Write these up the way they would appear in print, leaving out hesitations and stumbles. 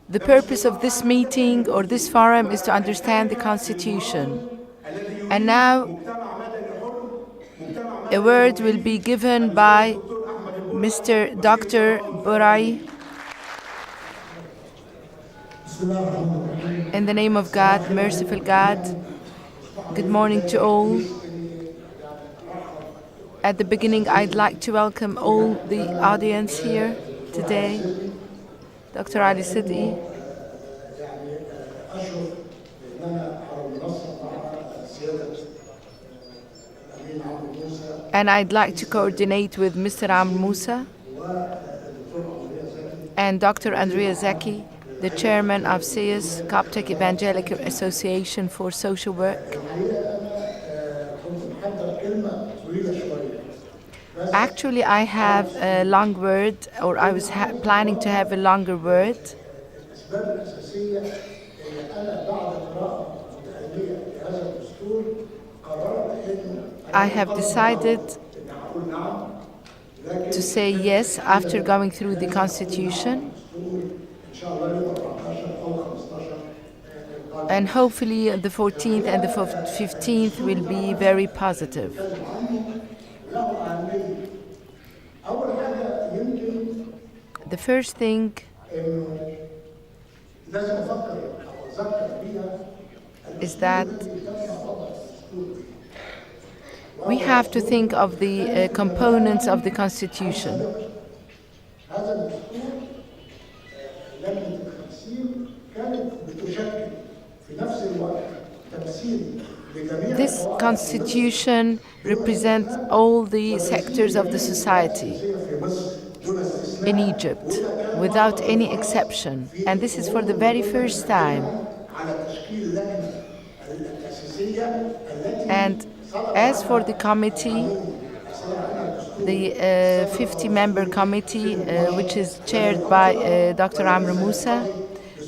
The purpose of this meeting or this forum is to understand the Constitution. And now a word will be given by Mr. Dr. Burai. In the name of God, merciful God, good morning to all. At the beginning, I'd like to welcome all the audience here today. Dr. Ali Siddiqui. And I'd like to coordinate with Mr. Amr Musa and Dr. Andrea Zaki, the chairman of SEAS, Coptic Evangelical Association for Social Work. Actually, I have a long word, or I was planning to have a longer word. I have decided to say yes after going through the Constitution. And hopefully the 14th and the 15th will be very positive. The first thing is that we have to think of the components of the Constitution. This Constitution represents all the sectors of the society in Egypt, without any exception. And this is for the very first time. And as for the committee, the 50-member committee, which is chaired by Dr. Amr Musa,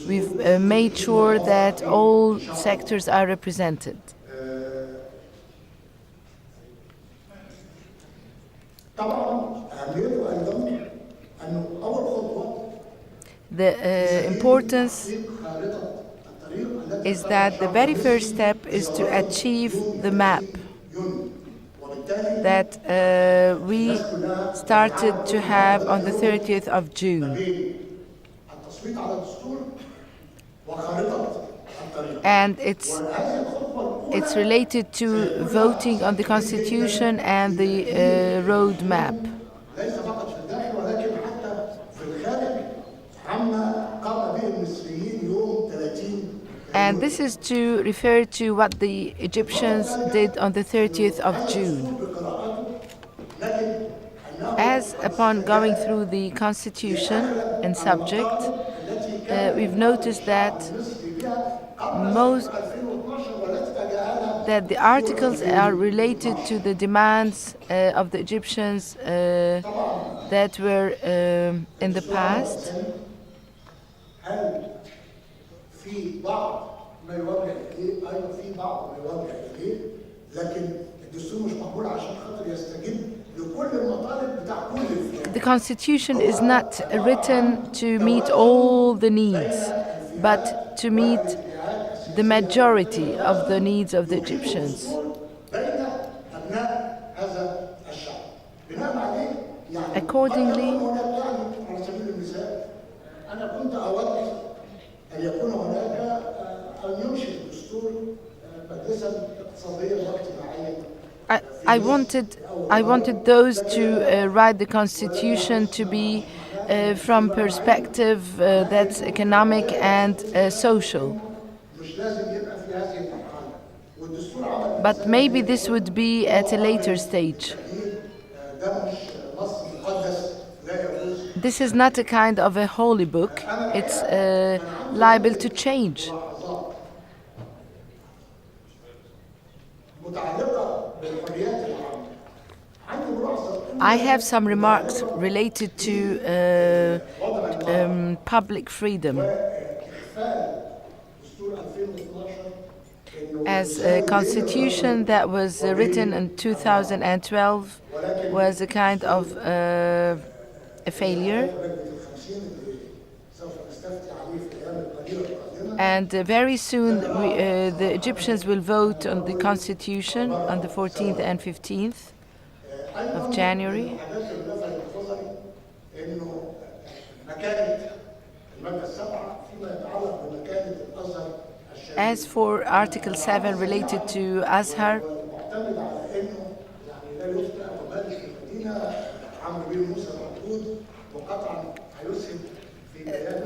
we've made sure that all sectors are represented. The importance is that the very first step is to achieve the map that we started to have on the 30th of June. And it's related to voting on the Constitution and the road map. And this is to refer to what the Egyptians did on the 30th of June. As upon going through the Constitution and subject, we've noticed that the articles are related to the demands of the Egyptians that were in the past. The Constitution is not written to meet all the needs, but to meet the majority of the needs of the Egyptians. Accordingly, I wanted those to write the Constitution to be from perspective that's economic and social. But maybe this would be at a later stage. This is not a kind of a holy book. It's liable to change. I have some remarks related to public freedom. As a constitution that was written in 2012 was a kind of a failure. And very soon the Egyptians will vote on the constitution on the 14th and 15th of January. As for Article 7 related to Azhar,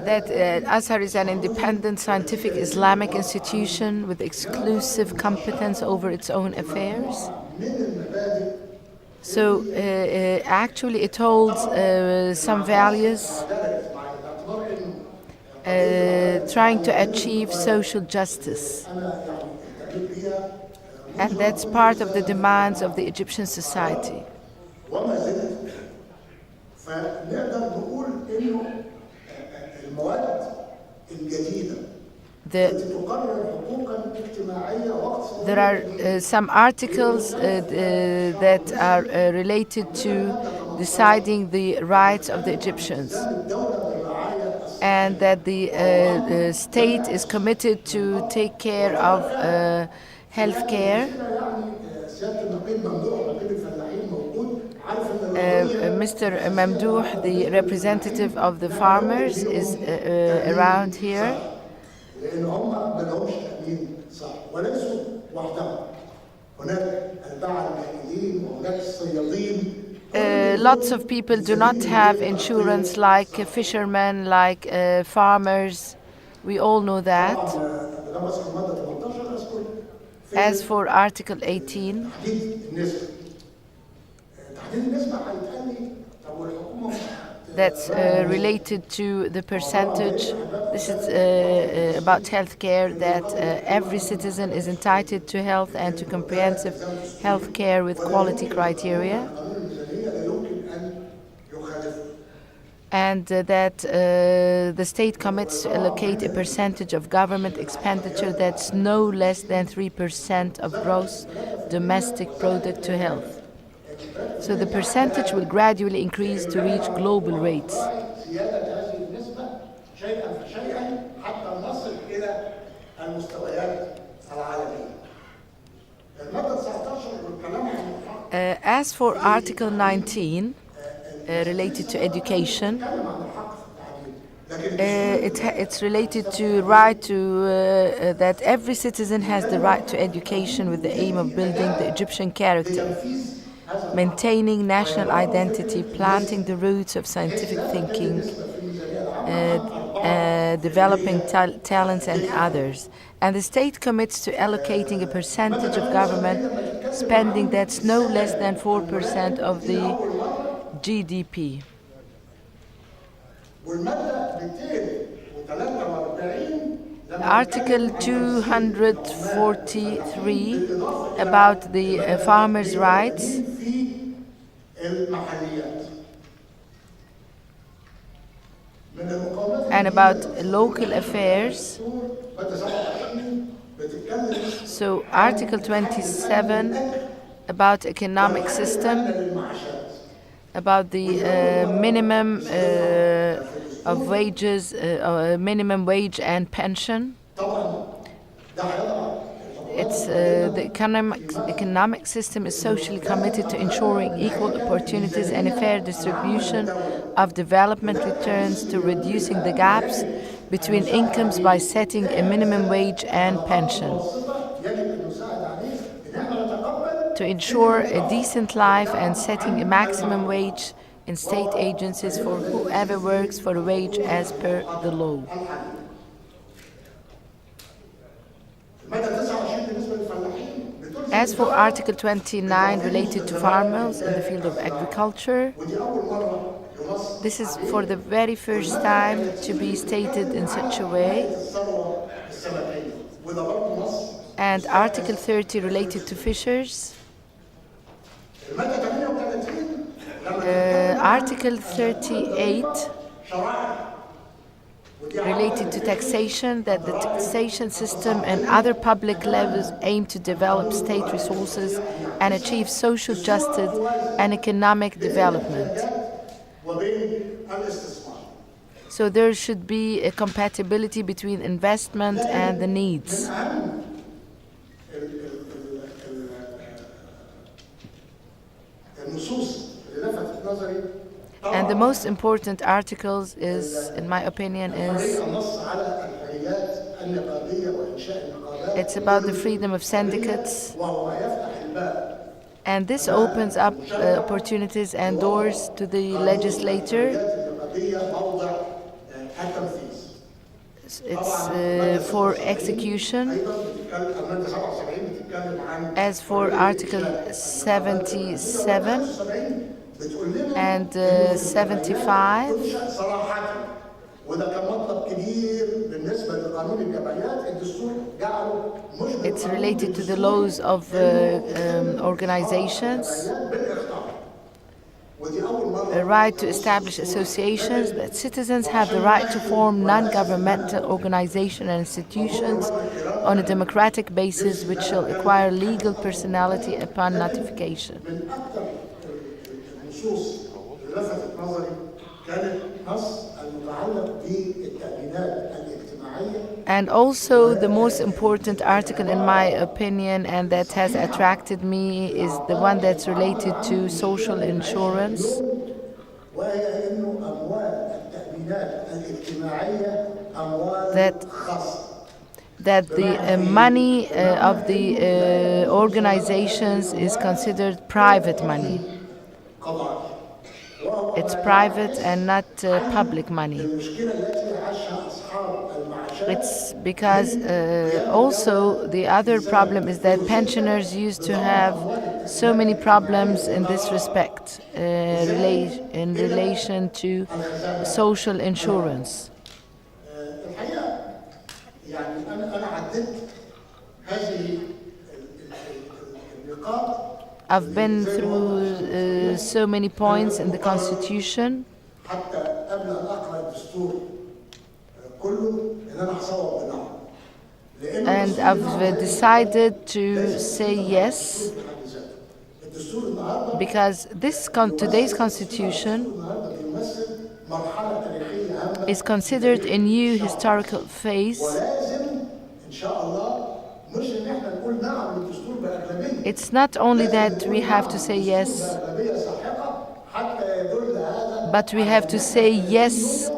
that Azhar is an independent scientific Islamic institution with exclusive competence over its own affairs. So actually it holds some values trying to achieve social justice. And that's part of the demands of the Egyptian society. There are some articles that are related to deciding the rights of the Egyptians, and that the state is committed to take care of health care. Mr. Mamdouh, the representative of the farmers, is around here. Lots of people do not have insurance, like fishermen, like farmers. We all know that. As for Article 18, that's related to the percentage. This is about health care, that every citizen is entitled to health and to comprehensive health care with quality criteria. And that the state commits to allocate a percentage of government expenditure that's no less than 3% of gross domestic product to health. So the percentage will gradually increase to reach global rates. As for Article 19, related to education, it's related to right to that every citizen has the right to education with the aim of building the Egyptian character, maintaining national identity, planting the roots of scientific thinking, developing talents and others. And the state commits to allocating a percentage of government spending that's no less than 4% of the GDP. Article 243 about the farmers' rights. And about local affairs. So Article 27 about economic system, about the minimum of wages, minimum wage and pension. It's the economic system is socially committed to ensuring equal opportunities and a fair distribution of development returns, to reducing the gaps between incomes by setting a minimum wage and pension, to ensure a decent life and setting a maximum wage in state agencies for whoever works for a wage as per the law. As for Article 29 related to farmers in the field of agriculture, this is for the very first time to be stated in such a way. And Article 30 related to fishers. Article 38 related to taxation, that the taxation system and other public levels aim to develop state resources and achieve social justice and economic development. الاستثمار. So there should be a compatibility between investment and the needs. من أهم النصوص اللي لفتت نظري And the most important articles is, in my opinion, is النص على الحريات النقابية وإنشاء النقابات. it's about the freedom of syndicates. وهو يفتح الباب. And this opens up opportunities and doors to the legislator. النقابية موضع التنفيذ. It's for execution. أيضا بتتكلم المادة 77 بتتكلم عن As for Article 77 بتقول لنا and 75, تنشأ صراحة. وده كان مطلب كبير بالنسبة لقانون الجمعيات. الدستور جعله مش it's related to the laws of organizations. A right to establish associations, that citizens have the right to form non-governmental organizations and institutions on a democratic basis which shall acquire legal personality upon notification. من أكثر النصوص اللي لفتت نظري كانت نص المتعلق بالتأمينات الاجتماعية. And also the most important article in my opinion and that has attracted me is the one that's related to social insurance. وهي إنه أموال التأمينات الاجتماعية أموال خاصة. That the money of the organizations is considered private money. It's private and not public money. It's because also the other problem is that pensioners used to have so many problems in this respect in relation to social insurance. I've been through so many points in the Constitution. And I've decided to say yes because today's Constitution is considered a new historical phase. It's not only that we have to say yes, but we have to say yes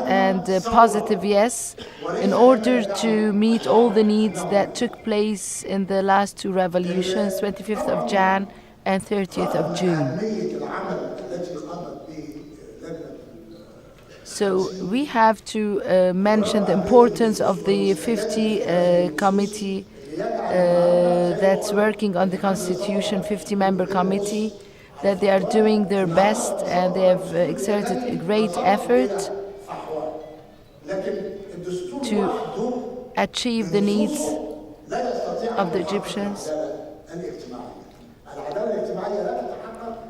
and positive yes in order to meet all the needs that took place in the last two revolutions, 25th of Jan and 30th of June. So we have to mention the importance of the 50 committee that's working on the Constitution, 50-member committee, that they are doing their best and they have exerted a great effort to achieve the needs of the Egyptians.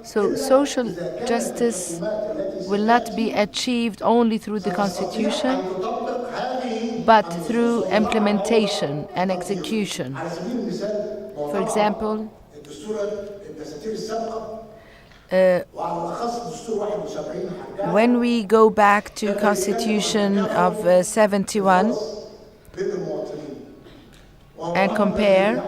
So social justice will not be achieved only through the Constitution, but through implementation and execution. For example, when we go back to Constitution of 71 and compare,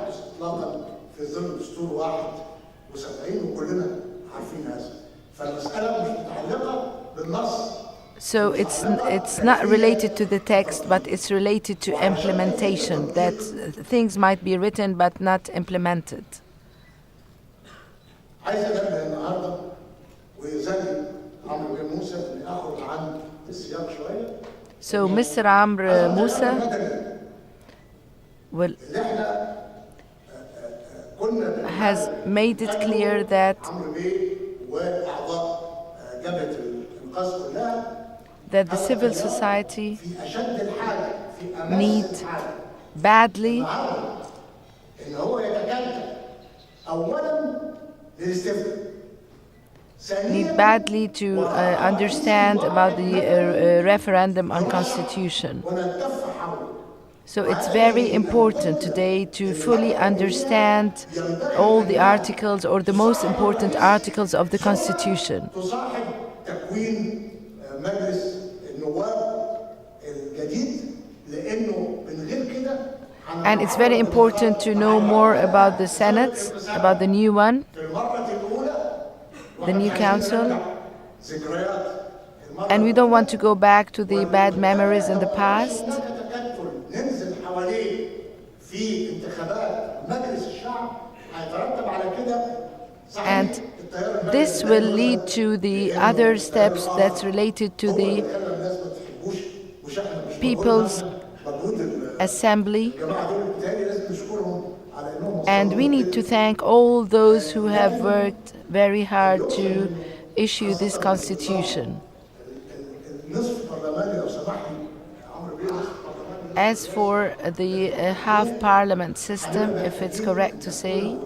so it's not related to the text, but it's related to implementation, that things might be written but not implemented. So Mr. Amr Musa has made it clear that the civil society need badly to understand about the referendum on Constitution. So it's very important today to fully understand all the articles or the most important articles of the Constitution. مجلس النواب الجديد لانه من غير كده And it's very important to know more about the Senate, about the new one, في المره الاولى the new council. ذكريات And we don't want to go back to the bad memories in the past. تكتل ننزل حواليه في انتخابات مجلس الشعب هيترتب على كده. And this will lead to the other steps that's related to the People's Assembly. And we need to thank all those who have worked very hard to issue this constitution. As for the half parliament system, if it's correct to say,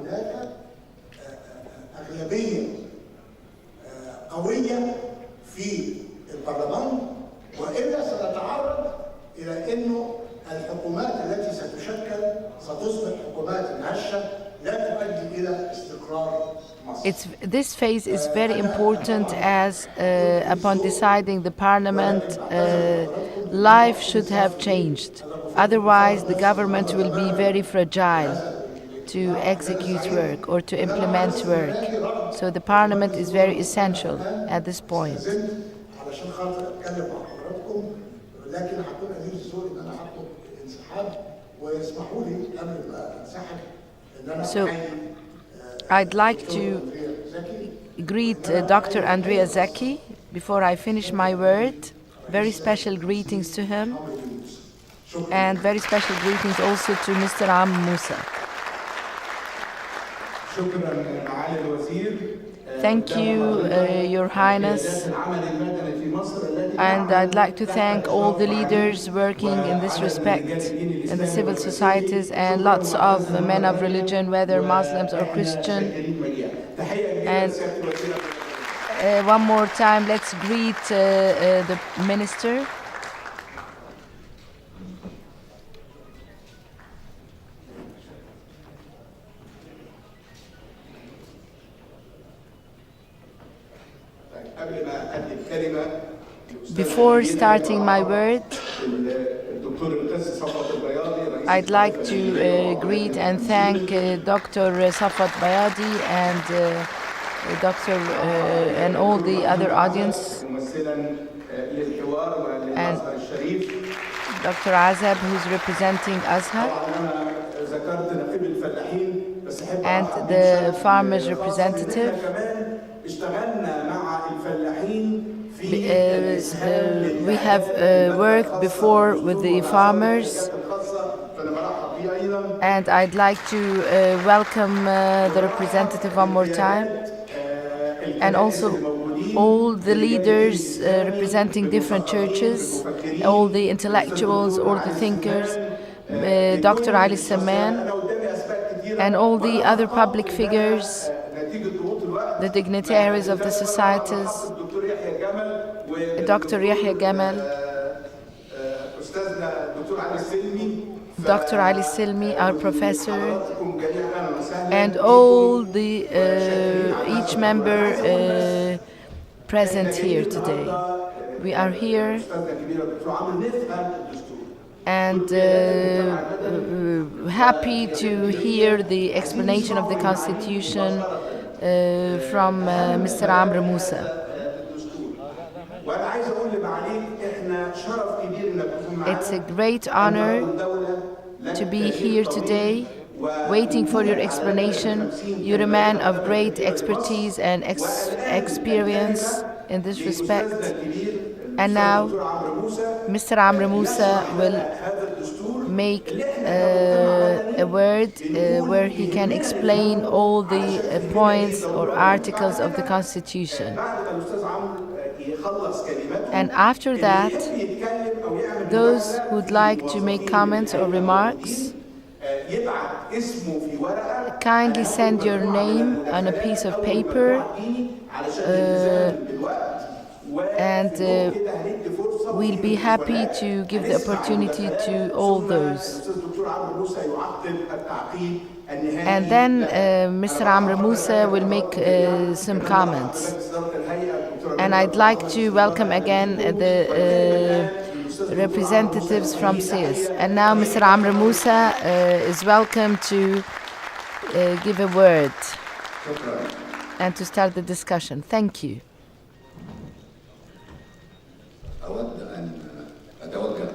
أغلبية قوية في البرلمان وإلا سنتعرض إلى أنه الحكومات التي ستشكل ستصبح حكومات هشة لا تؤدي إلى استقرار مصر. This phase is very important as upon deciding the parliament, life should have changed. Otherwise, the government will be very fragile to execute work or to implement work. So the parliament is very essential at this point. So I'd like to greet Dr. Andrea Zeki before I finish my word. Very special greetings to him, and very special greetings also to Mr. Amr Moussa. Thank you, Your Highness, and I'd like to thank all the leaders working in this respect in the civil societies and lots of men of religion, whether Muslims or Christian. And one more time, let's greet the Minister. Before starting my word, I'd like to greet and thank Dr. Safwat Bayadi and Dr. and all the other audience, and Dr. Azab, who's representing Azhar, and the farmers' representative. We have worked before with the farmers, and I'd like to welcome the representative one more time, and also all the leaders representing different churches, all the intellectuals, all the thinkers, Dr. Ali Saman, and all the other public figures, the dignitaries of the societies, Dr. Yahya Gamal, Dr. Ali Silmi, our professor, and all the each member present here today. We are here and happy to hear the explanation of the Constitution from Mr. Amr Moussa. It's a great honor to be here today, waiting for your explanation. You're a man of great expertise and experience in this respect. And now, Mr. Amr Moussa will make a word where he can explain all the points or articles of the Constitution. And after that, those who'd like to make comments or remarks, kindly send your name on a piece of paper, and we'll be happy to give the opportunity to all those. And then Mr. Amr Moussa will make some comments. And I'd like to welcome again the representatives from SEAS. And now Mr. Amr Musa is welcome to give a word and to start the discussion. Thank you. أود أن أتوجه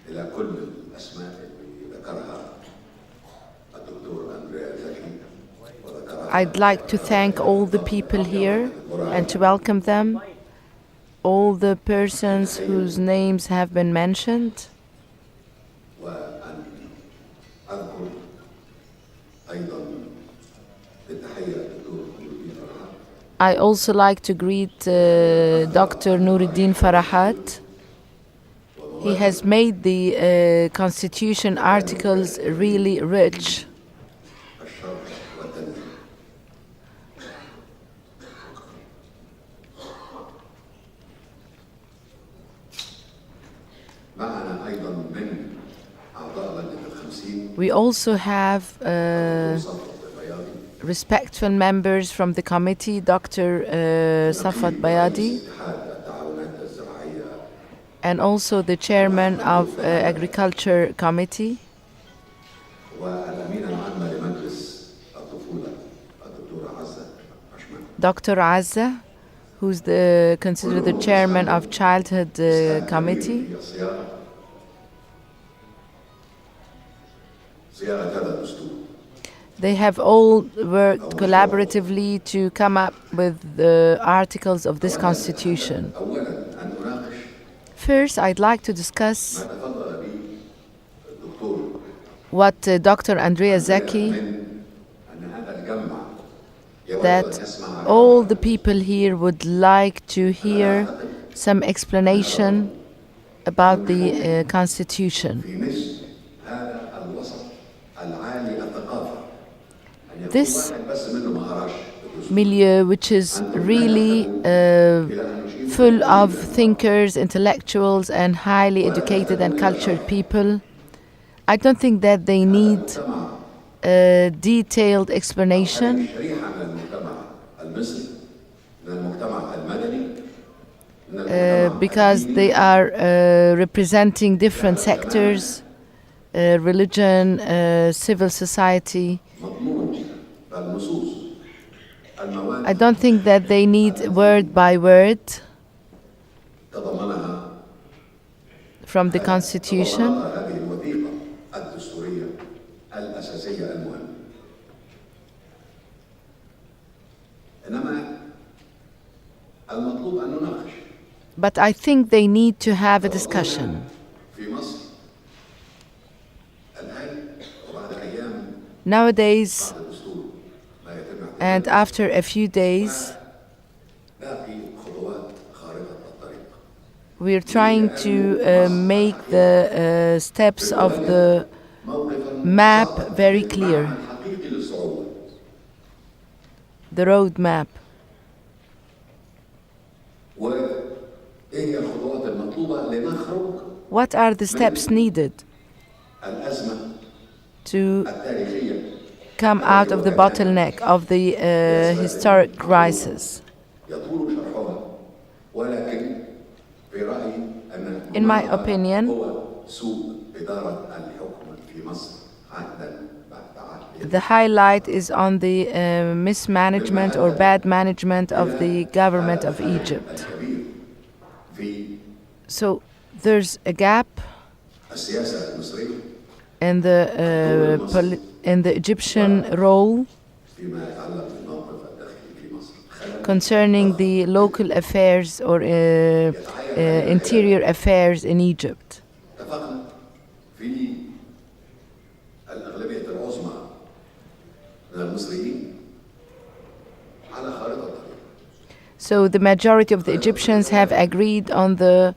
إلى كل الأسماء اللي ذكرها الدكتور أندريا زكي وذكرها. I'd like to thank all the people here and to welcome them, all the persons whose names have been mentioned. وأن أذكر أيضا بالتحية الدكتور نورالدين فرحات. I also like to greet Dr. Nuruddin Farahat. He has made the constitution articles really rich. الشرق والتنمية. معنا أيضا من أعضاء لجنة ال50. We also have صفوة البياضي. respectful members from the committee, Dr. Safat Bayadi, اتحاد التعاونات الزراعية. and also the chairman of Agriculture Committee, والأمينة العامة لمجلس الطفولة الدكتورة عزة عشمان. Dr. Azza, who's considered the chairman of Childhood Committee. هي صياغة هذا الدستور. They have all worked collaboratively to come up with the articles of this constitution. أولاً أن أناقش First, I'd like to discuss ما تفضل به الدكتور what Dr. Andrea Zaki, أن هذا الجمع يود أن that يسمع all the people here would like to hear some explanation about the constitution. في مثل هذا الوسط العالي الثقافة أن يكون This واحد بس منه ما قراش الدستور. milieu, which is really full of thinkers, intellectuals, and highly educated and cultured people, I don't think that they need a detailed explanation شريحة من المجتمع المصري، من المجتمع المدني، من المجتمع because they are representing different sectors, religion, civil society. مضمون النصوص المواد I don't think that they need word by word تضمنها from the constitution. هذه الوثيقة الدستورية الأساسية المهمة. إنما المطلوب أن نناقش But I think they need to have a discussion. في مصر الآن وبعد أيام Nowadays, بعد الدستور ما يتم and after a few days, باقي خطوات خارطة الطريق. we're trying to make the steps of the موقفا map very clear, حقيقي للصعوبة. the road map. وإيه هي الخطوات المطلوبة لنخرج What are the steps needed الأزمة to التاريخية come out of the bottleneck of the historic crisis? يطول شرحها، ولكن في رأيي أن In my opinion, هو سوء إدارة الحكم في مصر عهدا بعد عهد. the highlight is on the mismanagement or bad management of the government of Egypt. الكبير في So there's a gap السياسة المصرية in the Egyptian role فيما يتعلق بالموقف الداخلي في مصر. خلل concerning the local affairs or interior affairs in Egypt. اتفقنا في الأغلبية العظمى من المصريين على خارطة الطريق. So the majority of the Egyptians have agreed on the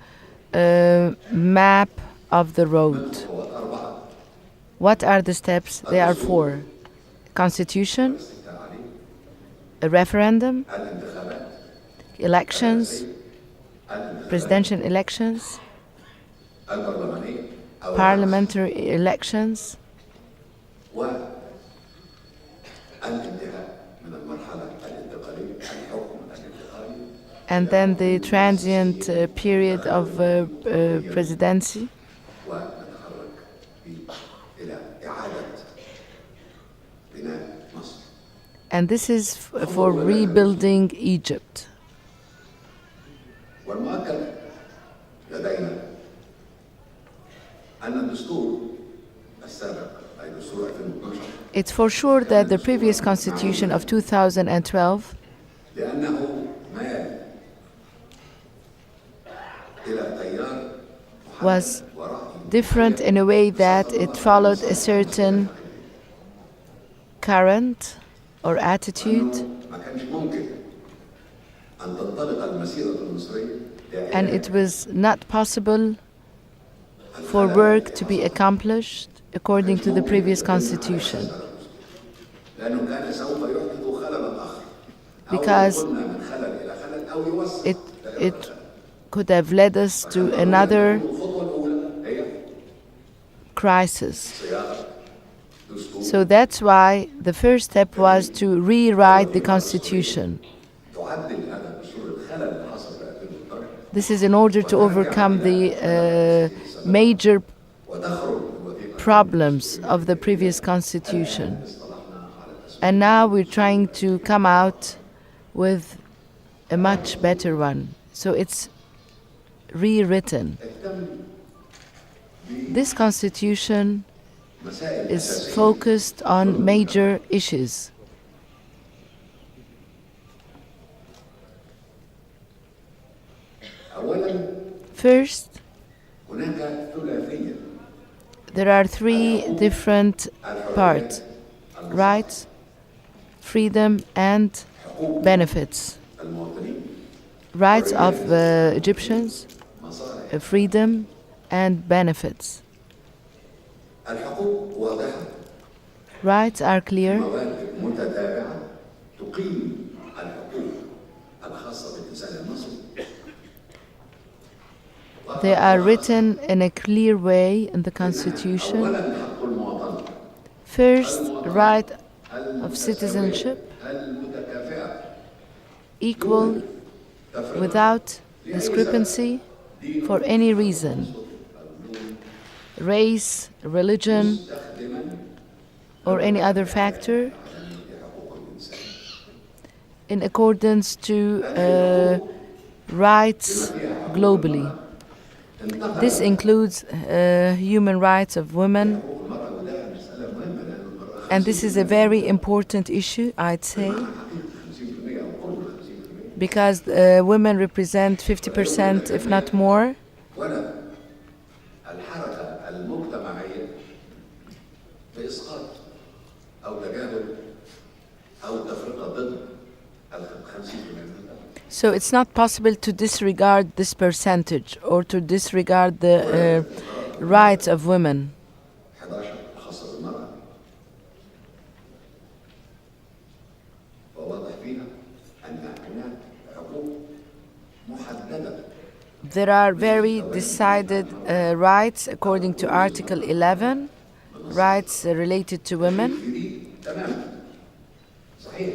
map of the road. خطوات أربعة What are the steps? There are 4. Constitution, استفتاء عليه، a referendum, الانتخابات، elections, presidential elections, البرلمانية أو parliamentary elections, والانتهاء من المرحلة الانتقالية، الحكم الانتقالي and then the transient period of presidency. ونتحرك إلى إعادة بناء مصر. And this is for rebuilding Egypt. والمؤكد لدينا أن الدستور السابق أي دستور 2012 It's for sure that the previous constitution of 2012 لأنه مال إلى تيار was ورأي different in a way that it followed a certain current or attitude, ما كانش ممكن أن تنطلق المسيرة المصرية and it was not possible for work to be accomplished according to the previous constitution, لأنه كان سوف يحدث خللا آخر because قلنا من خلل إلى خلل أو يوسع it could have led us to another الخطوة الأولى هي crisis. صياغة دستور So that's why the first step was to rewrite the constitution. تعدل هذا الدستور الخلل اللي حصل في 2012 This is in order to overcome the major وتخرج الوثيقة problems of the previous constitution. And now we're trying to come out with a much better one. So it's rewritten. This constitution مسائل is أساسية focused on major issues. أولا First, هناك ثلاثية there are three different parts: rights, freedom, and benefits. المواطنين Rights of Egyptians, مصالح freedom, and benefits. الحقوق واضحة Rights are clear. مواد متتابعة تقيم الحقوق الخاصة بالإنسان المصري They are written in a clear way in the Constitution. أولا حق المواطنة First, right of citizenship, المتكافئة equal without discrepancy for any reason, race, religion, or any other factor, in accordance to rights globally. This includes human rights of women, and this is a very important issue, I'd say, because women represent 50%, if not more. ولا الحركة المجتمعية بإسقاط أو تجاهل أو تفرقة ضد 50%. So it's not possible to disregard this percentage or to disregard the rights of women. 11 الخاصة بالمرأة وواضح فيها أن هناك حقوق محددة There are very decided rights according to Article 11, rights related to women. جديد تماما صحيح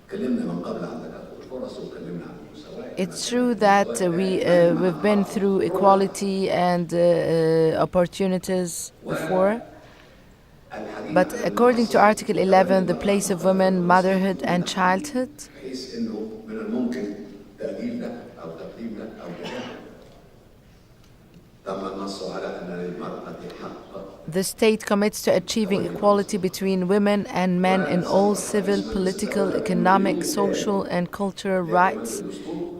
اتكلمنا من قبل عن تكافؤ الفرص واتكلمنا عن المساواة It's true that we've been through equality and opportunities before, but according to Article 11, the place of women, motherhood and childhood, بحيث انه من الممكن تأجيل ده او تقديم ده او تجاهل تم النص على ان للمرأة حق the state commits to achieving equality between women and men in all civil, political, economic, social, and cultural rights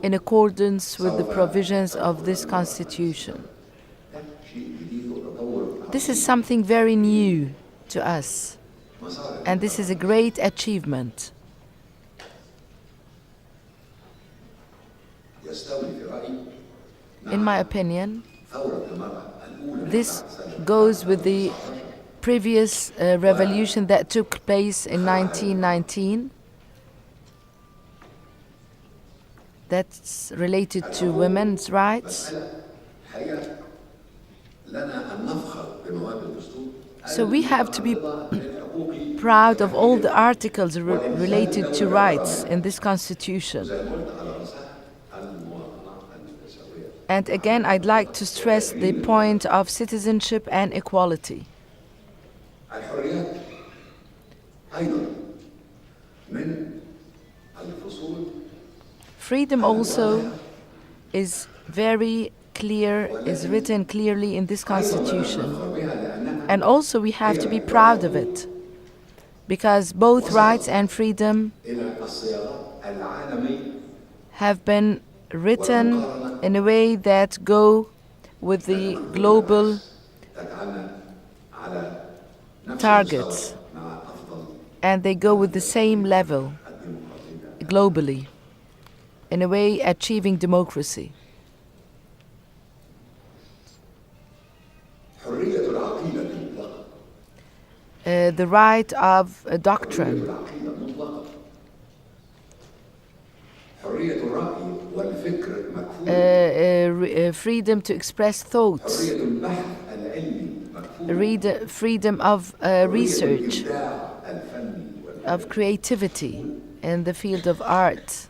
in accordance with the provisions of this constitution. ده شيء جديد وتطور This is something very new to us, مصالح and this is a great achievement. يستوي في رأيي In my opinion, ثورة المرأة الأولى this goes with the previous revolution that took place in 1919 that's related to women's rights. الحقيقة لنا أن نفخر بمواد الدستور So we have to be proud of all the articles related to rights in this constitution. زي ما قلت على رأسها And again, I'd like to stress the point of citizenship and equality. الحريات أيضا من الفصول Freedom also is very clear, is written clearly in this constitution. بها لأنها And also we have to be proud of it, because both rights and freedom إلى الصياغة العالمي have been written in a way that go with the global تجعلنا على نفس targets, المستوى مع أفضل and they go with the same level الديمقراطية. globally, in a way achieving democracy. حرية العقيدة المطلقة The right of a doctrine, العقيدة المطلقة حرية الرأي والفكر مكفولة freedom to express thoughts, حرية البحث العلمي مكفولة freedom of research, الإبداع الفني of creativity in the field of art.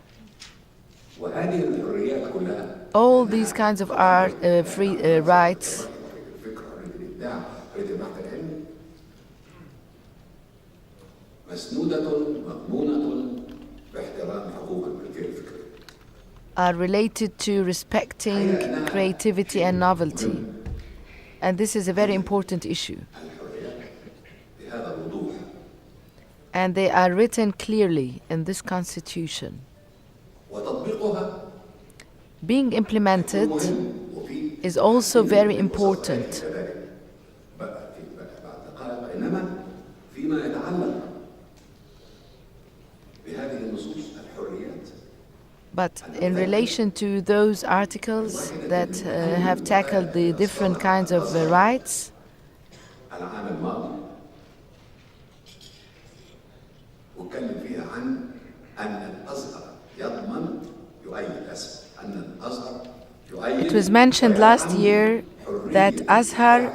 وهذه الحريات كلها All these kinds of art, rights الفكر حرية الإبداع حرية البحث العلمي مسنودة مضمونة باحترام حقوق الملكية الفكرية are related to respecting creativity and novelty. And this is a very important issue. الحريات بهذا الوضوح And they are written clearly in this constitution. وتطبيقها Being implemented مهم وفي is also very important. كذلك بعد دقائق إنما فيما يتعلق بهذه النصوص الحريات But in relation to those articles that have tackled the different kinds of rights, العام الماضي واتكلم فيها عن أن الأزهر يضمن يؤيد أسف أن الأزهر يؤيد it was mentioned last year that Azhar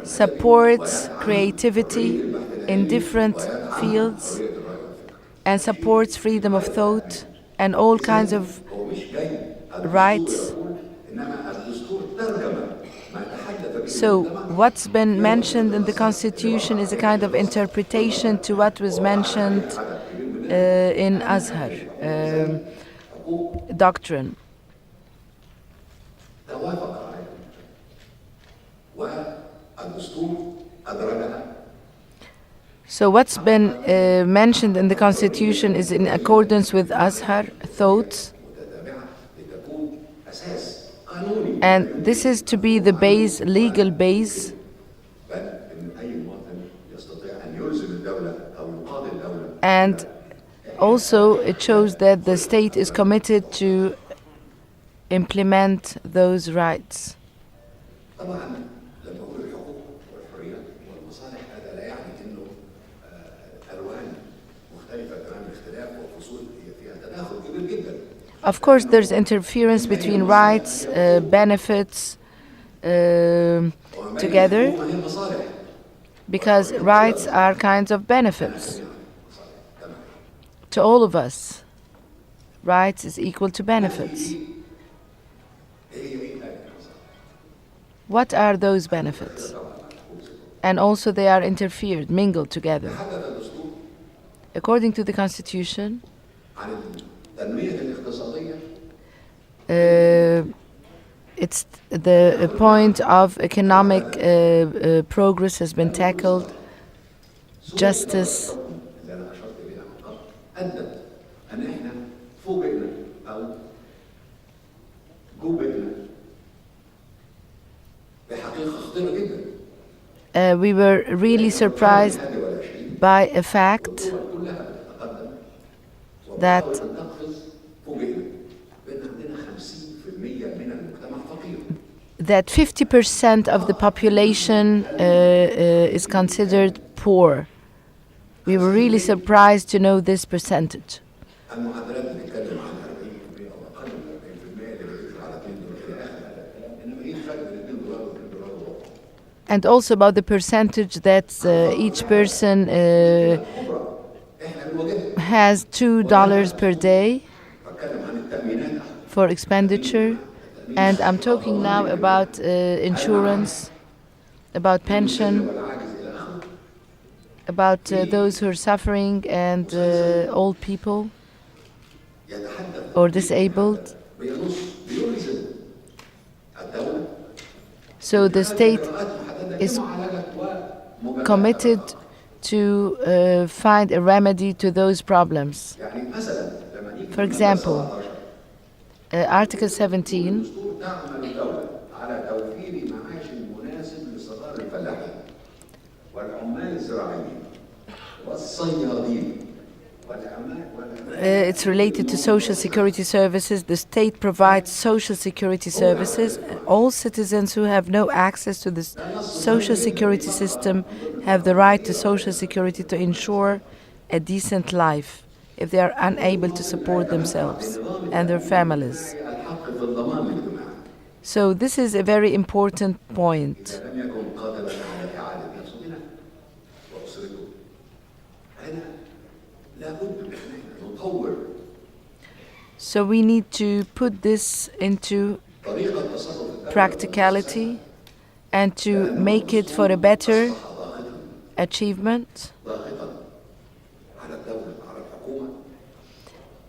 supports creativity in different fields and supports freedom of thought and all kinds of هو مش جاي rights. إنما الدستور ترجم ما تحدث به So what's been mentioned in the constitution is a kind of interpretation to what was mentioned in Azhar doctrine. توافق عليه والدستور أدرجها So what's been mentioned in the constitution is in accordance with Azhar thoughts, متتابعة لتكون أساس قانوني and this is to be the base, legal base, بل إن أي مواطن يستطيع أن يلزم الدولة أو يقاضي الدولة and also it shows that the state is committed to implement those rights. طبعا لما أقول الحقوق والحريات والمصالح هذا لا يعني إنه ألوان مختلفة تمام الاختلاف وفصول هي فيها تداخل كبير جدا Of course, there's interference between rights, benefits together, وما هي المصالح because rights are kinds of benefits to all of us. Rights is equal to benefits. هي هذه المصالح What are those benefits? And also they are interfered, mingled together. حدث الدستور According to the constitution, عن التنمية الاقتصادية it's the point of economic progress has been tackled, justice, اللي أنا أشرت إليها من قبل أدت أن إحنا فوجئنا أو جوبئنا بحقيقة خطيرة جدا we were really surprised by a fact كلها بتتقدم that تقفز فوجئنا بأن عندنا 50% من المجتمع فقير that 50% of the population is considered poor. We were really surprised to know this percentage. المعدلات بتتكلم عن 40% أو أقل من 40% اللي بيقولوا على 2 دولار إلى آخر هذا الكلام إنما إيه الفرق بين 2 دولار و 2 دولار وربع And also about the percentage that each person إحنا بنواجهها has $2 per day بتكلم عن التأمينات for expenditure. And I'm talking now about insurance, about pension, والعاجز الى اخره about those who are suffering and old people يتحدث or disabled. بينص بيلزم الدوله So the state إجراءات محددة is لمعالجة ومجابهة committed to find a remedy to those problems. يعني مثلا لما نيجي For في المادة example, 17 Article 17 الدستور تعمل الدولة على توفير معاش مناسب لصغار الفلاحين والعمال الزراعيين والصيادين it's related to social security services. The state provides social security services. All citizens who have no access to the social security system have the right to social security to ensure a decent life if they are unable to support themselves and their families. الحق في الضمان الاجتماعي. So this is a very important point. إذا لم يكن قادرا على إعادة نفسه وأسرته هنا لابد من أن نطور So we need to put this into طريقة تصرف الدولة practicality and to make it for a better ضاغطا achievement. ضاغطا على الدولة على الحكومة.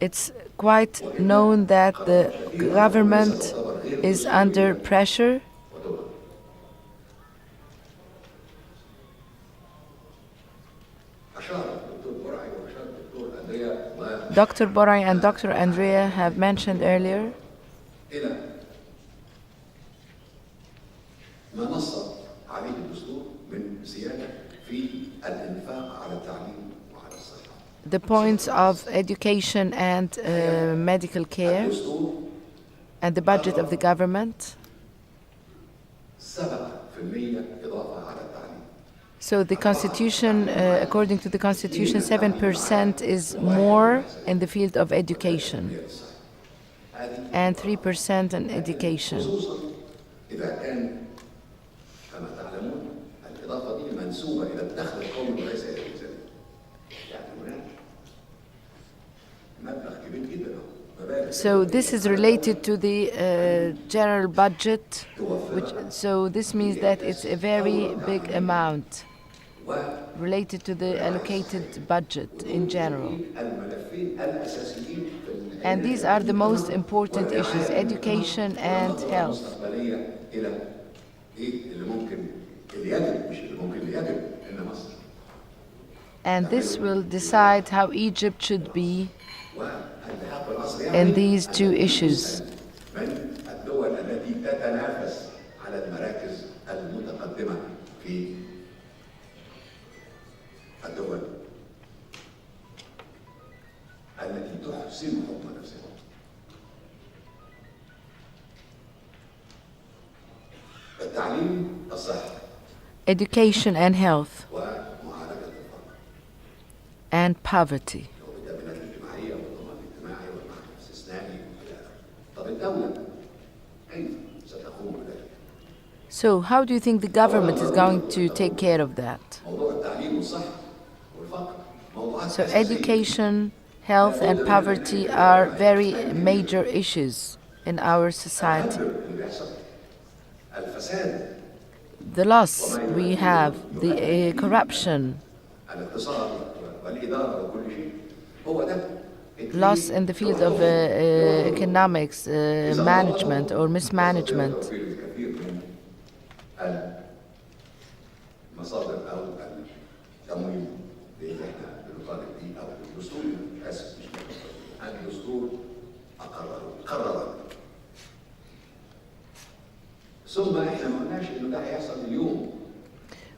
It's quite known that the government is under pressure. أشار الدكتور برعي وأشار الدكتور أندريا Dr. Borai and Dr. Andrea have mentioned earlier إلى ما نص عليه الدستور من زيادة في الإنفاق على التعليم وعلى الصحة. the points of education and medical care الدستور and the budget of the government. 7% إضافة على التعليم. So the constitution, according to the constitution, 7% is more in the field of education and 3% in education. خصوصا إذا كان كما تعلمون الإضافة دي منسوبة إلى الدخل القومي وليس إلى الميزانية. يعني هناك مبلغ كبير جدا مبالغ. So this is related to the general budget, so this means that it's a very big amount related to the allocated budget in general. الملفين الأساسيين في And these are the most important issues, education and health. المستقبلية إلى إيه اللي ممكن اللي يجب مش اللي ممكن اللي يجب إن مصر. And this will decide how Egypt should be والحق الأصلي in these two issues. من الدول التي تتنافس على المراكز المتقدمة في الدول التي تحسن حكم نفسها. التعليم الصحي Education and health ومعالجة الفقر and poverty. والتأمينات الاجتماعية والضمان الاجتماعي والمحكمة الاستثنائي وإلى آخره. طب الدولة كيف ستقوم بذلك؟ So how do you think the government is going to take care of that? موضوع التعليم والصحة والفقر موضوعات So أساسية. education, health and poverty are very major issues in our society. اللي بيحصل الفساد The loss we have, the corruption, الاقتصاد والإدارة وكل شيء هو ده loss in the field of economics, management or mismanagement. الكثير من المصادر أو التمويل اللي احنا بنطالب بيه أو الدستور آسف مش الدستور قرر ثم احنا ما قلناش انه ده هيحصل اليوم.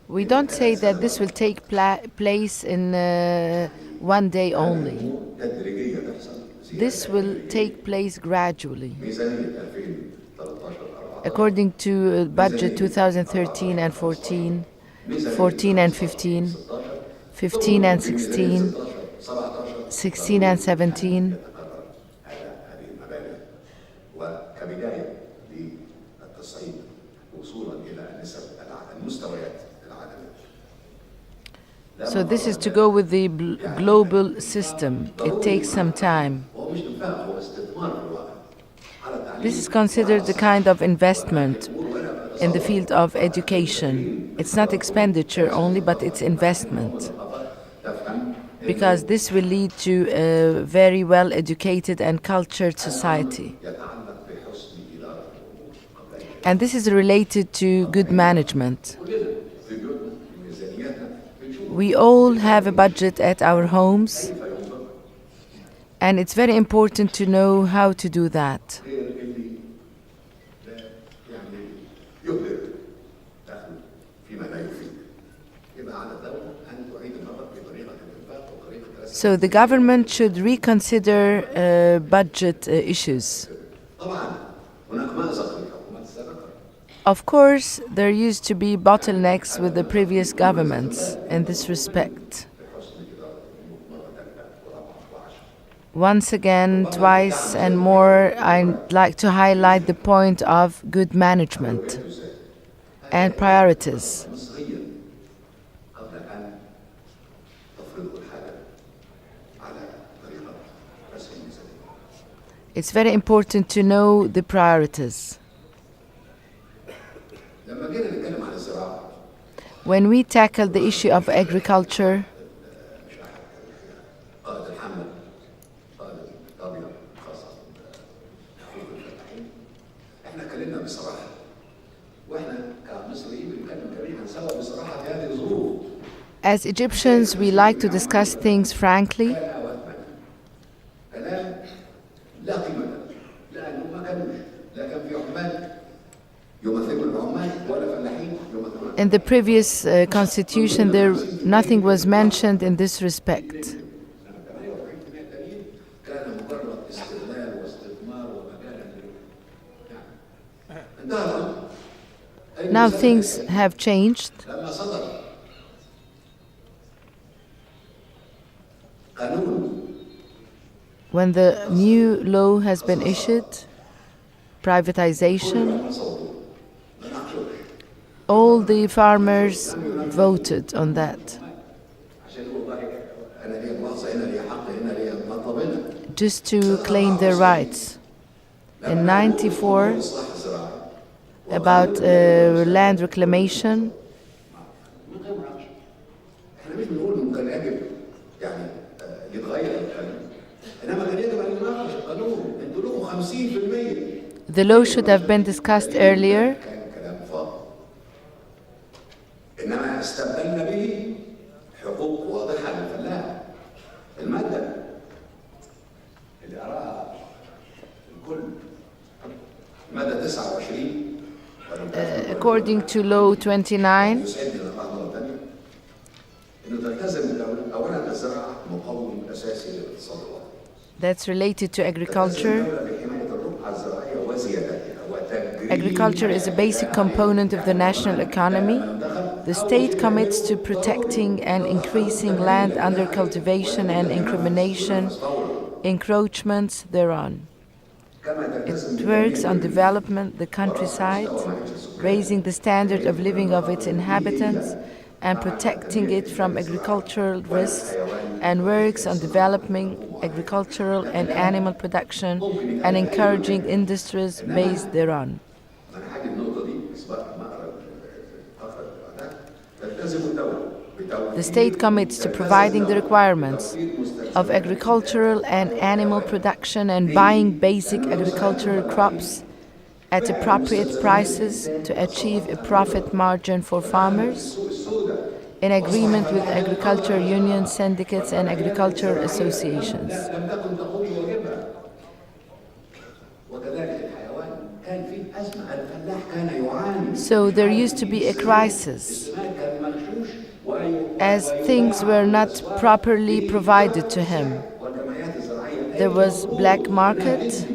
We don't say that this will take place in one day only. تدريجية تحصل. This will take place gradually. ميزانية 2013 According to budget 2013 and 14, 14 and 15, 15 and 16, 16 and 17. هذه المبالغ وكبداية للتصعيد وصولا إلى نسب المستويات العالمية. So this is to go with the global system. It takes some time. هو مش انفاق هو استثمار في الواقع على This is considered a kind of investment in the field of education. It's not expenditure only, but it's investment, because this will lead to a very well educated and cultured society. And this is related to good management. We all have a budget at our homes, and it's very important to know how to do that. So the government should reconsider budget issues. Of course, there used to be bottlenecks with the previous governments in this respect. Once again, twice and more, I'd like to highlight the point of good management and priorities. It's very important to know the priorities. When we tackle the issue of agriculture, as Egyptians, we like to discuss things frankly. In the previous constitution, nothing was mentioned in this respect. Now things have changed. When the new law has been issued, privatization, all the farmers voted on that, just to claim their rights. In '94, about land reclamation, the law should have been discussed earlier. إنما استبدلنا به حقوق واضحة للفلاح. المادة اللي أراها الكل مادة 29 according to law 29, إنه تلتزم الدولة أولاً الزراعة مقوم أساسي للاقتصاد الوطني. that's related to agriculture. Agriculture is a basic component of the national economy. The state commits to protecting and increasing land under cultivation and encroachments thereon. It works on development the countryside, raising the standard of living of its inhabitants and protecting it from agricultural risks, and works on developing agricultural and animal production and encouraging industries based thereon. The state commits to providing the requirements of agricultural and animal production and buying basic agricultural crops at appropriate prices to achieve a profit margin for farmers, in agreement with agriculture unions, syndicates, and agricultural associations. So there used to be a crisis, as things were not properly provided to him. There was black market,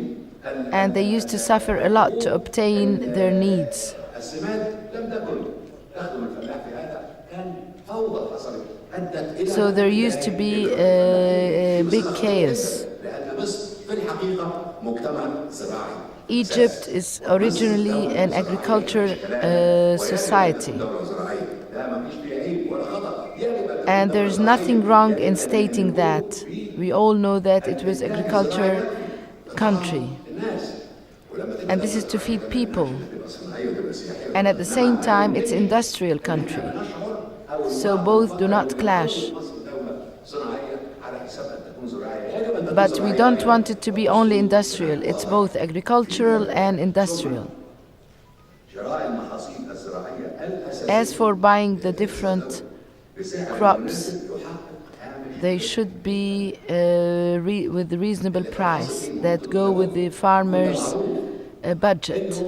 and they used to suffer a lot to obtain their needs. So there used to be a big chaos. Egypt is originally an agricultural society. And there's nothing wrong in stating that. We all know that it was agriculture country. and this is to feed people. And at the same time, it's industrial country. So both do not clash. But we don't want it to be only industrial. It's both agricultural and industrial. As for buying the different crops, they should be with the reasonable price that go with the farmer's budget.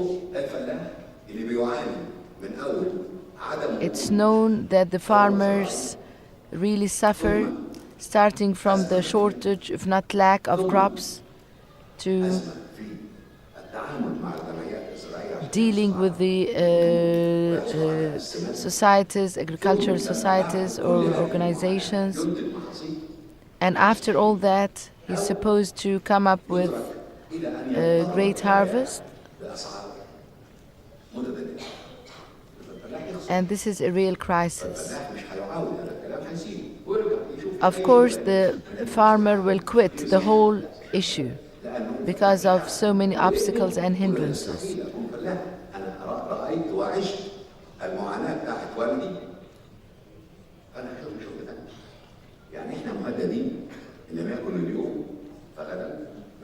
It's known that the farmers really suffer, starting from the shortage, if not lack, of crops, to dealing with the societies, agricultural societies or organizations. And after all that, he's supposed to come up with a great harvest. And this is a real crisis. Of course, the farmer will quit the whole issue because of so many obstacles and hindrances.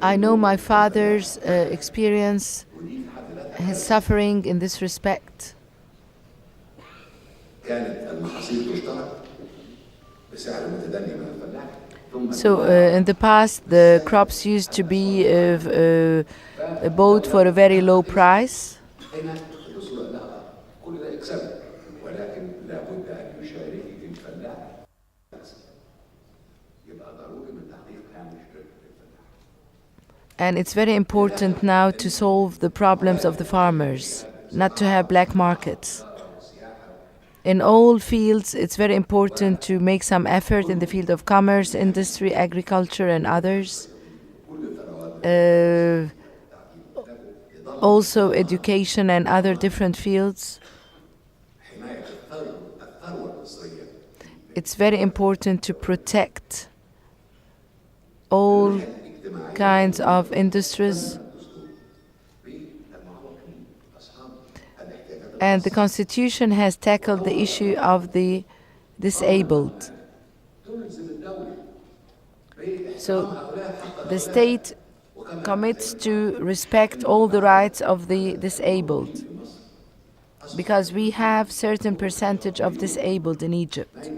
I know my father's experience, his suffering in this respect. So in the past, the crops used to be bought for a very low price. And it's very important now to solve the problems of the farmers, not to have black markets. In all fields, it's very important to make some effort in the field of commerce, industry, agriculture, and others. Also education and other different fields. It's very important to protect all kinds of industries. And the Constitution has tackled the issue of the disabled. So the state commits to respect all the rights of the disabled, because we have certain percentage of disabled in Egypt.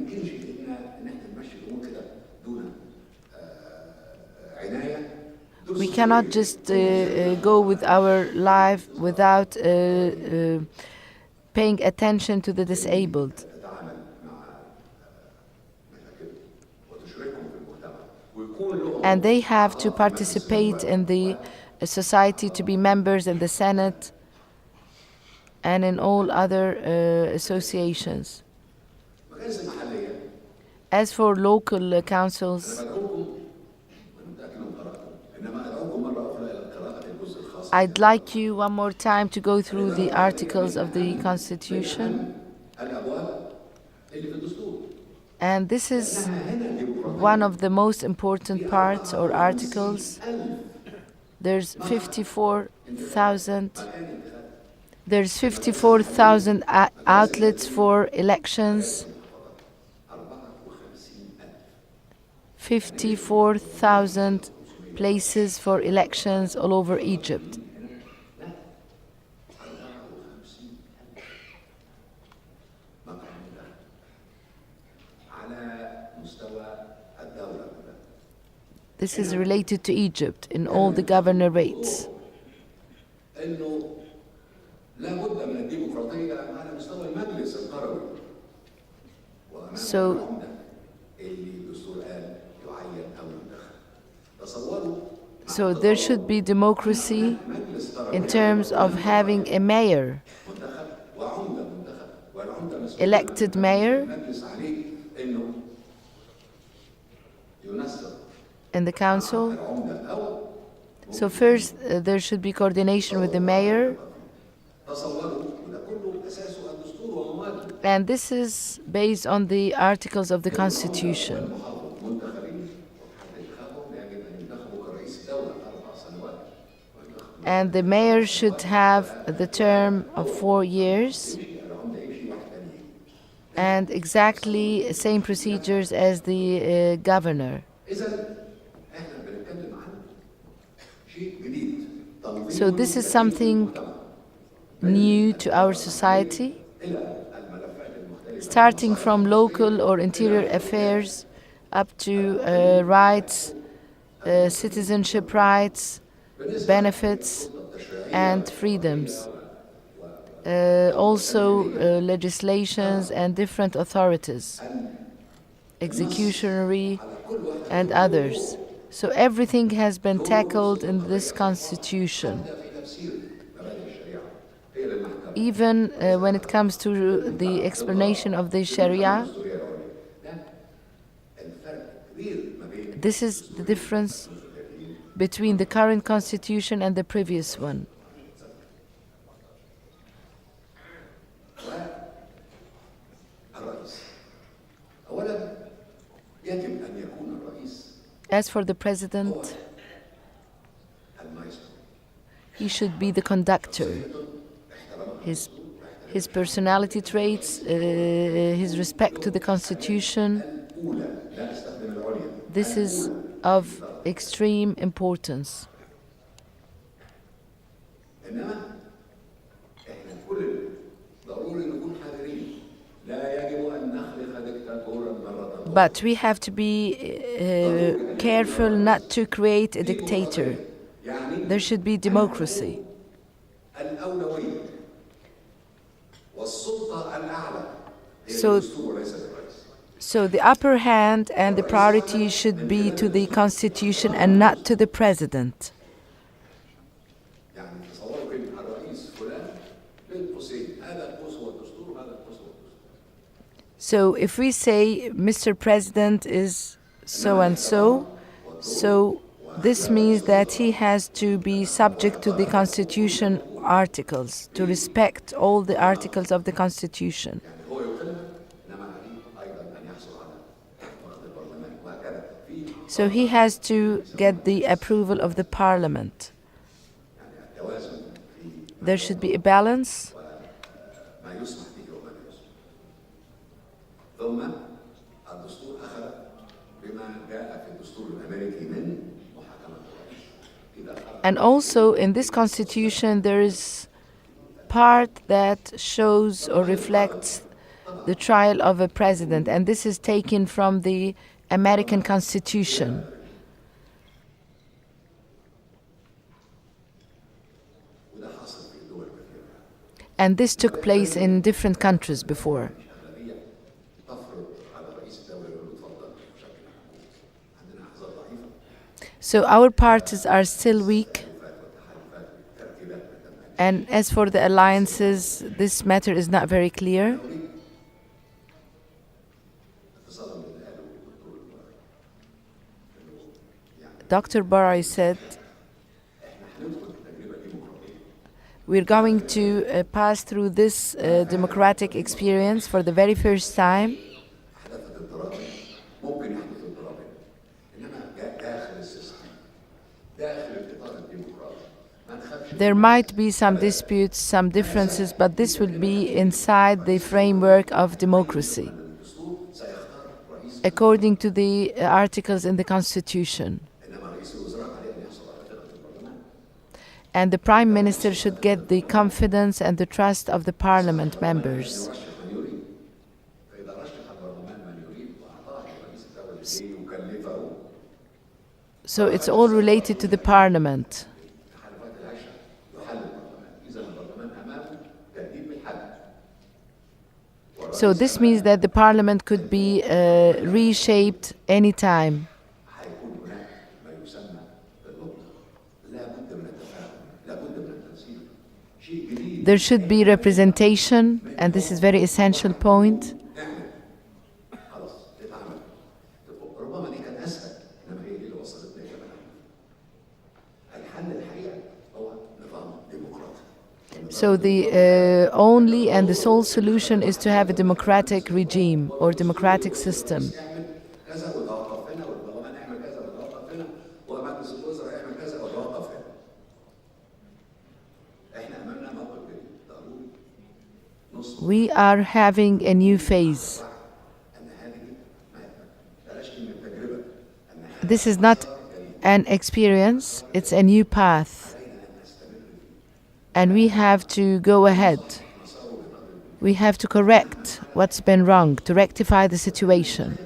We cannot just go with our life without paying attention to the disabled. And they have to participate in the society, to be members in the Senate and in all other associations. As for local councils, I'd like you one more time to go through the articles of the Constitution. And this is one of the most important parts or articles. There's 54,000 outlets for elections. 54,000 places for elections all over Egypt. This is related to Egypt in all the governorates. So there should be democracy in terms of having a mayor, elected mayor in the council. So first there should be coordination with the mayor. And this is based on the articles of the Constitution. and the mayor should have the term of 4 years and exactly same procedures as the governor. So this is something new to our society, starting from local or interior affairs up to rights, citizenship rights, benefits, and freedoms. Also legislations and different authorities, executionary and others. So everything has been tackled in this constitution. Even when it comes to the explanation of the Sharia, this is the difference between the current constitution and the previous one. As for the president, he should be the conductor. His personality traits, his respect to the constitution, this is of extreme importance. But we have to be careful not to create a dictator. There should be democracy. So the upper hand and the priority should be to the constitution and not to the president. So if we say Mr. President is so and so, so this means that he has to be subject to the Constitution articles, to respect all the articles of the Constitution. So he has to get the approval of the Parliament. There should be a balance. And also in this constitution there is part that shows or reflects the trial of a president, and this is taken from the American Constitution. And this took place in different countries before. So our parties are still weak. And as for the alliances, this matter is not very clear. Dr. Barai said, we're going to pass through this democratic experience for the very first time. There might be some disputes, some differences, but this will be inside the framework of democracy, according to the articles in the Constitution. And the Prime Minister should get the confidence and the trust of the Parliament members. So it's all related to the Parliament. So this means that the Parliament could be reshaped anytime. There should be representation, and this is a very essential point. So the only and the sole solution is to have a democratic regime or democratic system. We are having a new phase. This is not an experience, it's a new path. And we have to go ahead. We have to correct what's been wrong, to rectify the situation,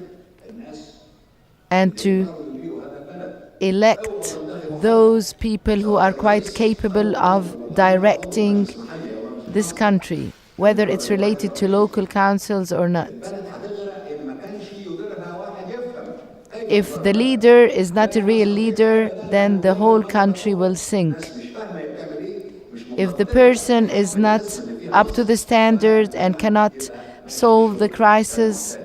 and to elect those people who are quite capable of directing this country, whether it's related to local councils or not. If the leader is not a real leader, then the whole country will sink. If the person is not up to the standard and cannot solve the crisis,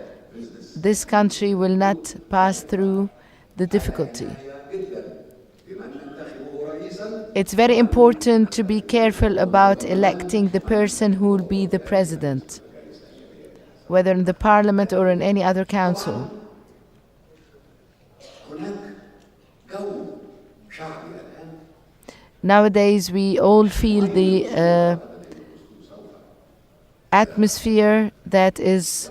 this country will not pass through the difficulty. It's very important to be careful about electing the person who will be the president, whether in the parliament or in any other council. Nowadays, we all feel the atmosphere that is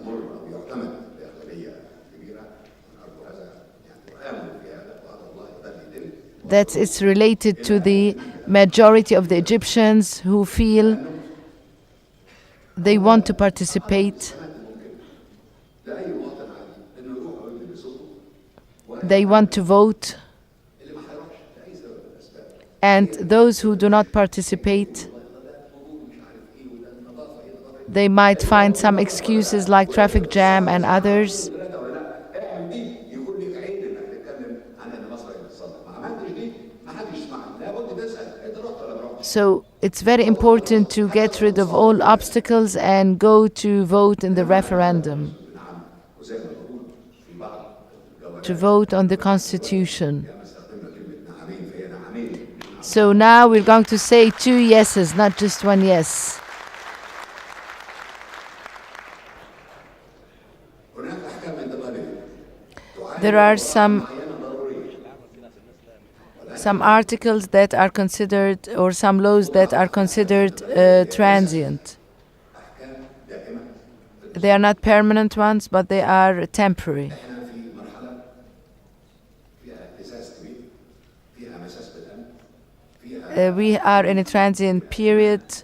it's related to the majority of the Egyptians who feel they want to participate. They want to vote. And those who do not participate, they might find some excuses like traffic jam and others. So it's very important to get rid of all obstacles and go to vote in the referendum, to vote on the Constitution. So now we're going to say 2 yeses, not just 1 yes. There are some articles that are considered, or some laws that are considered transient. They are not permanent ones, but they are temporary. We are in a transient period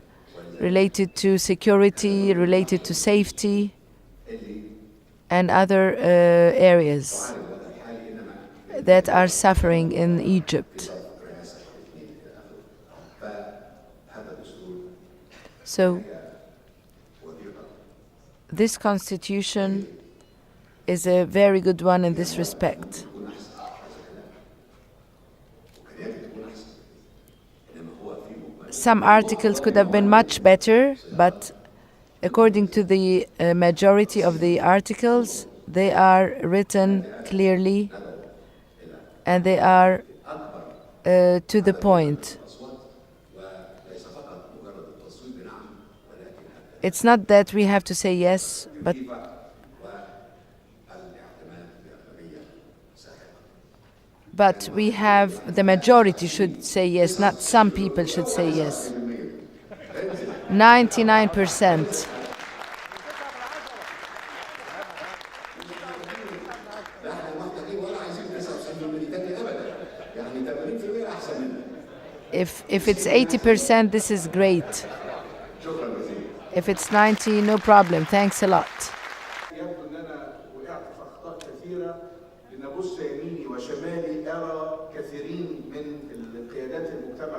related to security, related to safety, and other areas that are suffering in Egypt. So, this constitution is a very good one in this respect. Some articles could have been much better, but according to the majority of the articles, they are written clearly and they are to the point. It's not that we have to say yes, but we have, the majority should say yes, not some people should say yes. 99%. If it's 80%, this is great. If it's 90, no problem. Thanks a lot.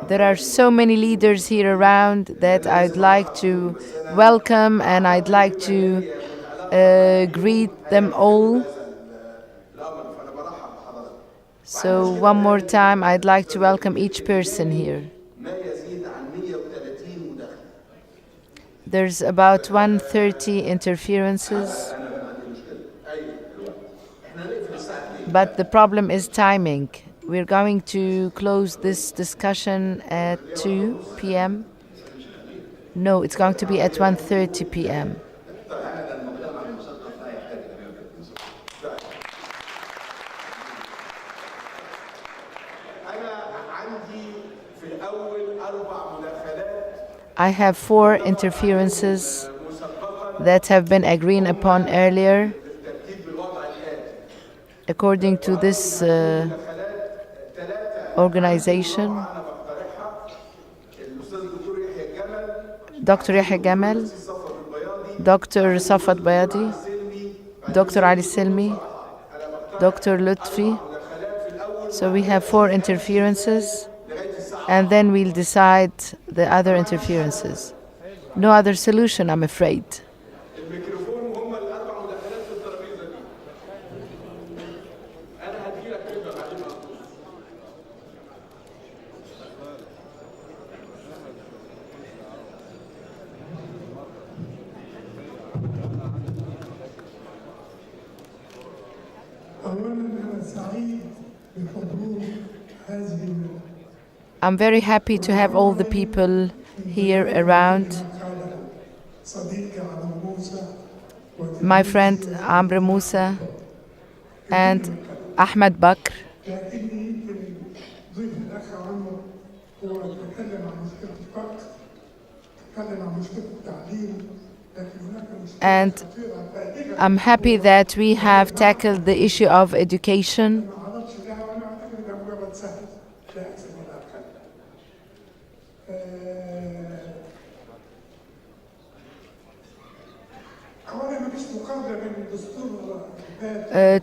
There are so many leaders here around that I'd like to welcome, and I'd like to greet them all. So one more time, I'd like to welcome each person here. There's about 130 interferences, but the problem is timing. We're going to close this discussion at 2 p.m. No, it's going to be at 1:30 p.m. I have 4 interferences that have been agreed upon earlier according to this organization. Dr. Yahya Gamal, Dr. Safat Bayadi, Dr. Ali Silmi, Dr. Lutfi. So we have 4 interferences, and then we'll decide the other interferences. No other solution, I'm afraid. I'm very happy to have all the people here around. My friend Amr Musa and Ahmed Bakr. And I'm happy that we have tackled the issue of education.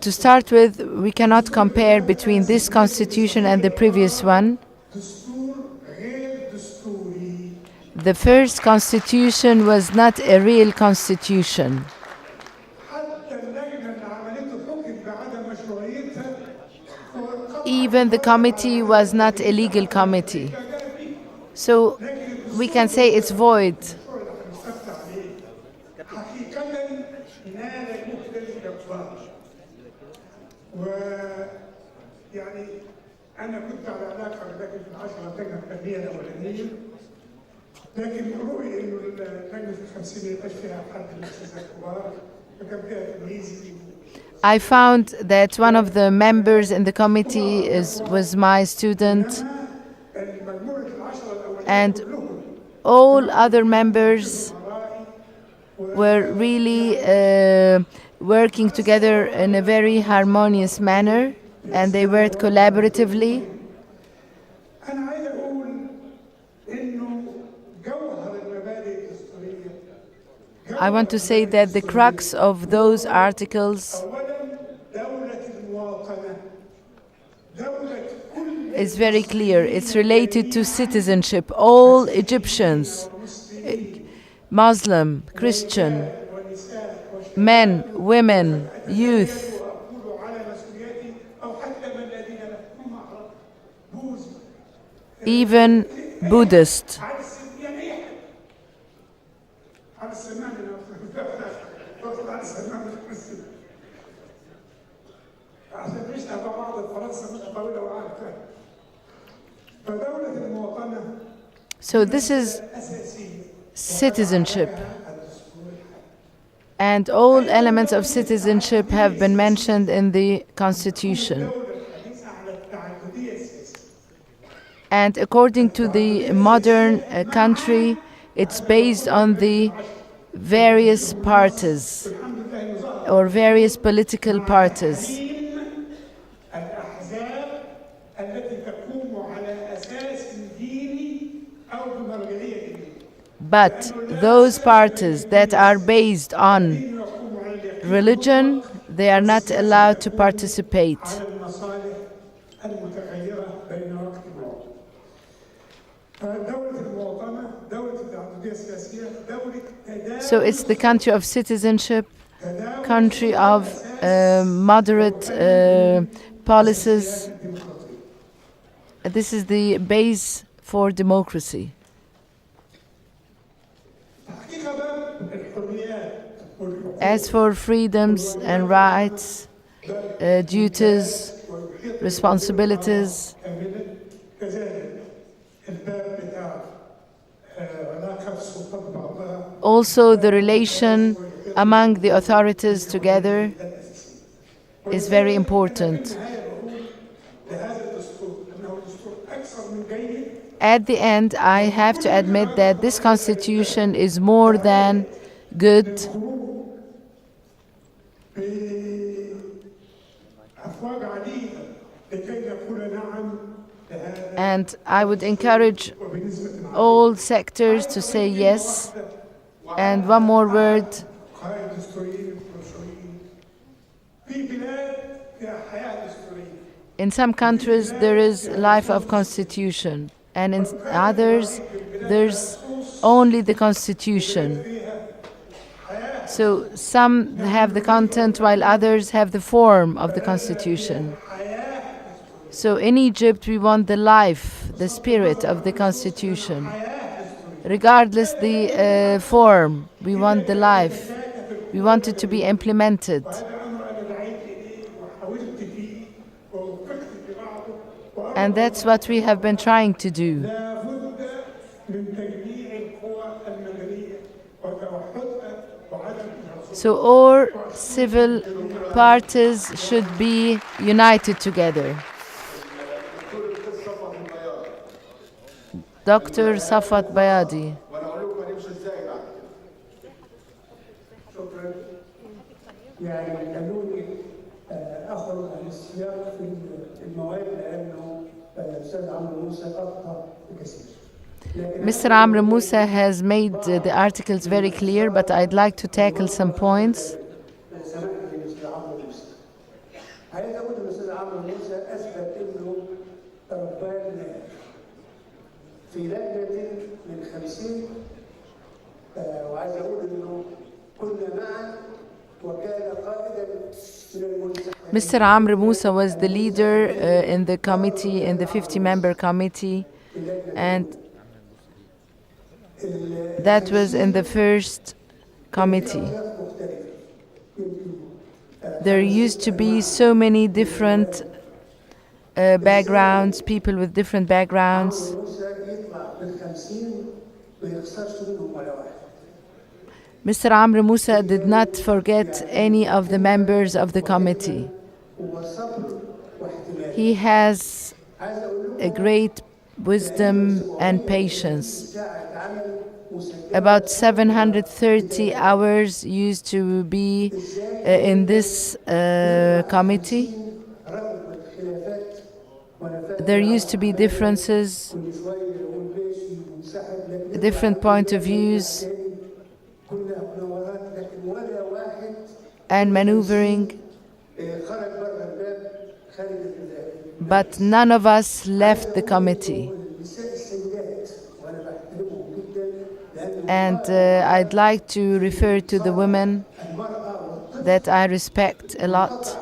To start with, we cannot compare between this constitution and the previous one. The first constitution was not a real constitution. Even the committee was not a legal committee. So we can say it's void. I found that one of the members in the committee was my student, and all other members were really working together in a very harmonious manner, and they worked collaboratively. I want to say that the crux of those articles is very clear. It's related to citizenship. All Egyptians, Muslim, Christian, men, women, youth, even Buddhist. So this is citizenship. And all elements of citizenship have been mentioned in the Constitution. And according to the modern country, it's based on the various parties or various political parties. But those parties that are based on religion, they are not allowed to participate. So it's the country of citizenship, country of moderate policies. This is the base for democracy. As for freedoms and rights, duties, responsibilities, also the relation among the authorities together is very important. At the end, I have to admit that this constitution is more than good, بأفواج عديدة لكي نقول نعم لهذا and I would encourage وبنسبة all sectors to say yes. And one more word, قائد دستوريين ومشروعيين في بلاد فيها حياة دستورية in some countries there is life of constitution, and in others there's only the constitution. So some have the content while others have the form of the constitution. So in Egypt we want the life, the spirit of the constitution. Regardless the form, we want the life. We want it to be implemented. And that's what we have been trying to do. لابد من تجميع القوى المدنية وتوحدها وعدم العنصرية. So all civil parties should be united together. Dr. Safat Bayadi. وانا اقول لكم هنمشي ازاي بقى. شكرا. يعني خلوني اخرج عن السياق في المواد لانه الاستاذ عمرو موسى اخطا بكثير. Mr. Amr Musa has made the articles very clear, but I'd like to tackle some points. سامحني الاستاذ عمرو موسى. عايز اقول ان الاستاذ عمرو موسى اثبت انه ربان في لجنه من 50 وعايز اقول انه كنا معا وكان قائدا من المنسحبين. Mr. Amr Musa was the leader in the committee, in the 50-member committee, and that was in the first committee. There used to be so many different backgrounds, people with different backgrounds. Mr. Amr Musa did not forget any of the members of the committee. He has a great wisdom and patience. About 730 hours used to be in this committee. There used to be differences, different point of views, and maneuvering. But none of us left the committee. And I'd like to refer to the women that I respect a lot.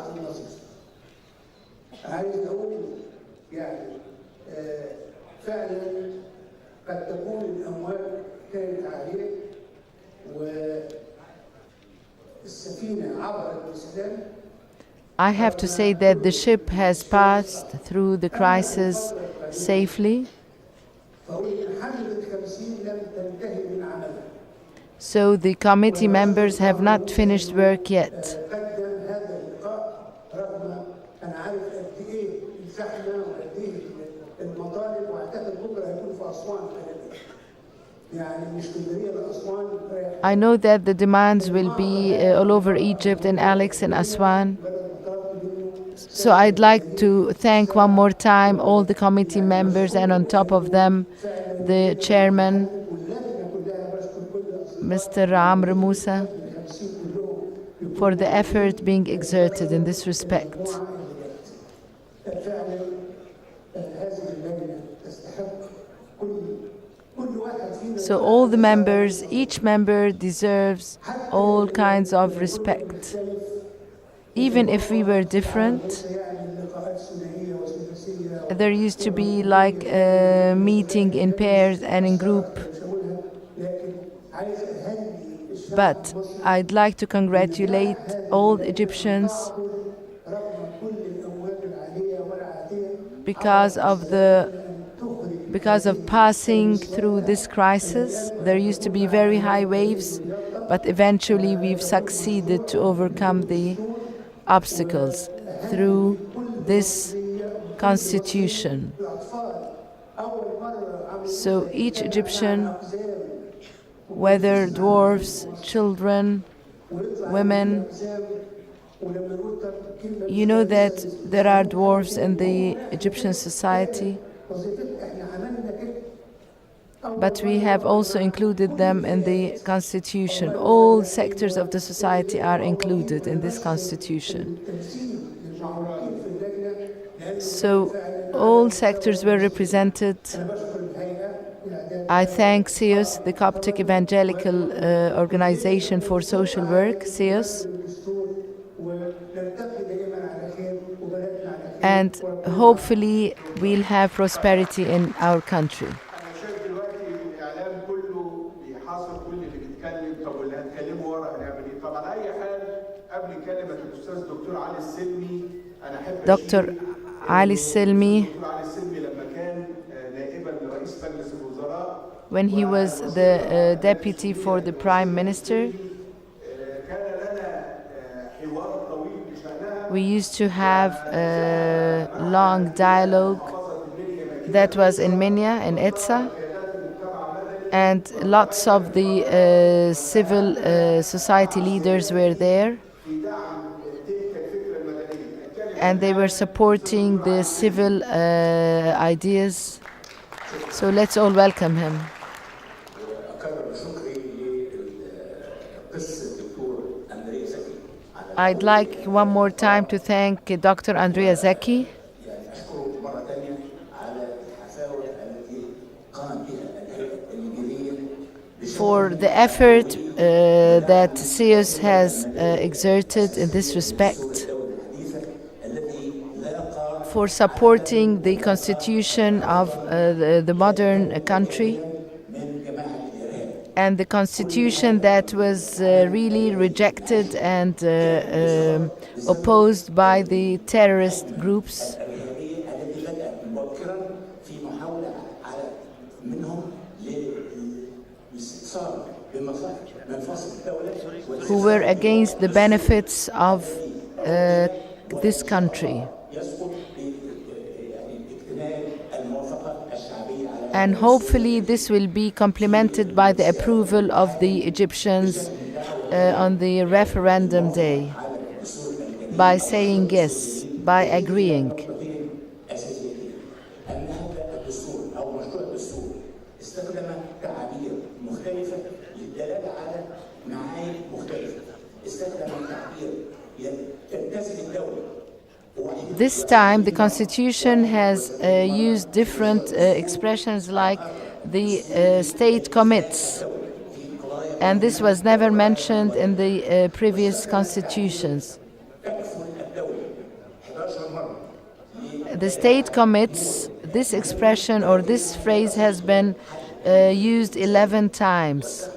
I have to say that the ship has passed through the crisis safely. So the committee members have not finished work yet. I know that the demands will be all over Egypt and Alex and Aswan. So I'd like to thank one more time all the committee members, and on top of them the chairman, Mr. Amr Musa, for the effort being exerted in this respect. So all the members, each member deserves all kinds of respect. Even if we were different, there used to be like a meeting in pairs and in group. But I'd like to congratulate all Egyptians because of passing through this crisis. There used to be very high waves, but eventually we've succeeded to overcome the obstacles through this constitution. So each Egyptian whether dwarfs, children, women. You know that there are dwarfs in the Egyptian society, but we have also included them in the constitution. All sectors of the society are included in this constitution. So all sectors were represented. I thank SEOS, the Coptic Evangelical Organization for Social Work, SEOS. And hopefully we'll have prosperity in our country. Dr. Ali Silmi, when he was the deputy for the Prime Minister, we used to have a long dialogue that was in Minya, in Edsa, and lots of the civil society leaders were there, and they were supporting the civil ideas. So let's all welcome him. I'd like one more time to thank Dr. Andrea Zeki for the effort that SEOS has exerted in this respect, for supporting the constitution of the modern country, and the constitution that was really rejected and opposed by the terrorist groups who were against the benefits of this country. And hopefully this will be complemented by the approval of the Egyptians on the referendum day, by saying yes, by agreeing. This time the constitution has used different expressions like the state commits, and this was never mentioned in the previous constitutions. The state commits, this expression or this phrase has been used 11 times.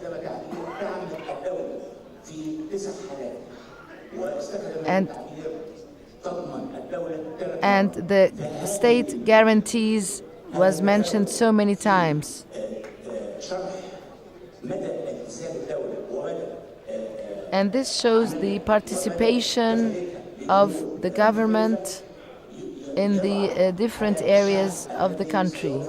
And the state guarantees was mentioned so many times. And this shows the participation of the government in the different areas of the country.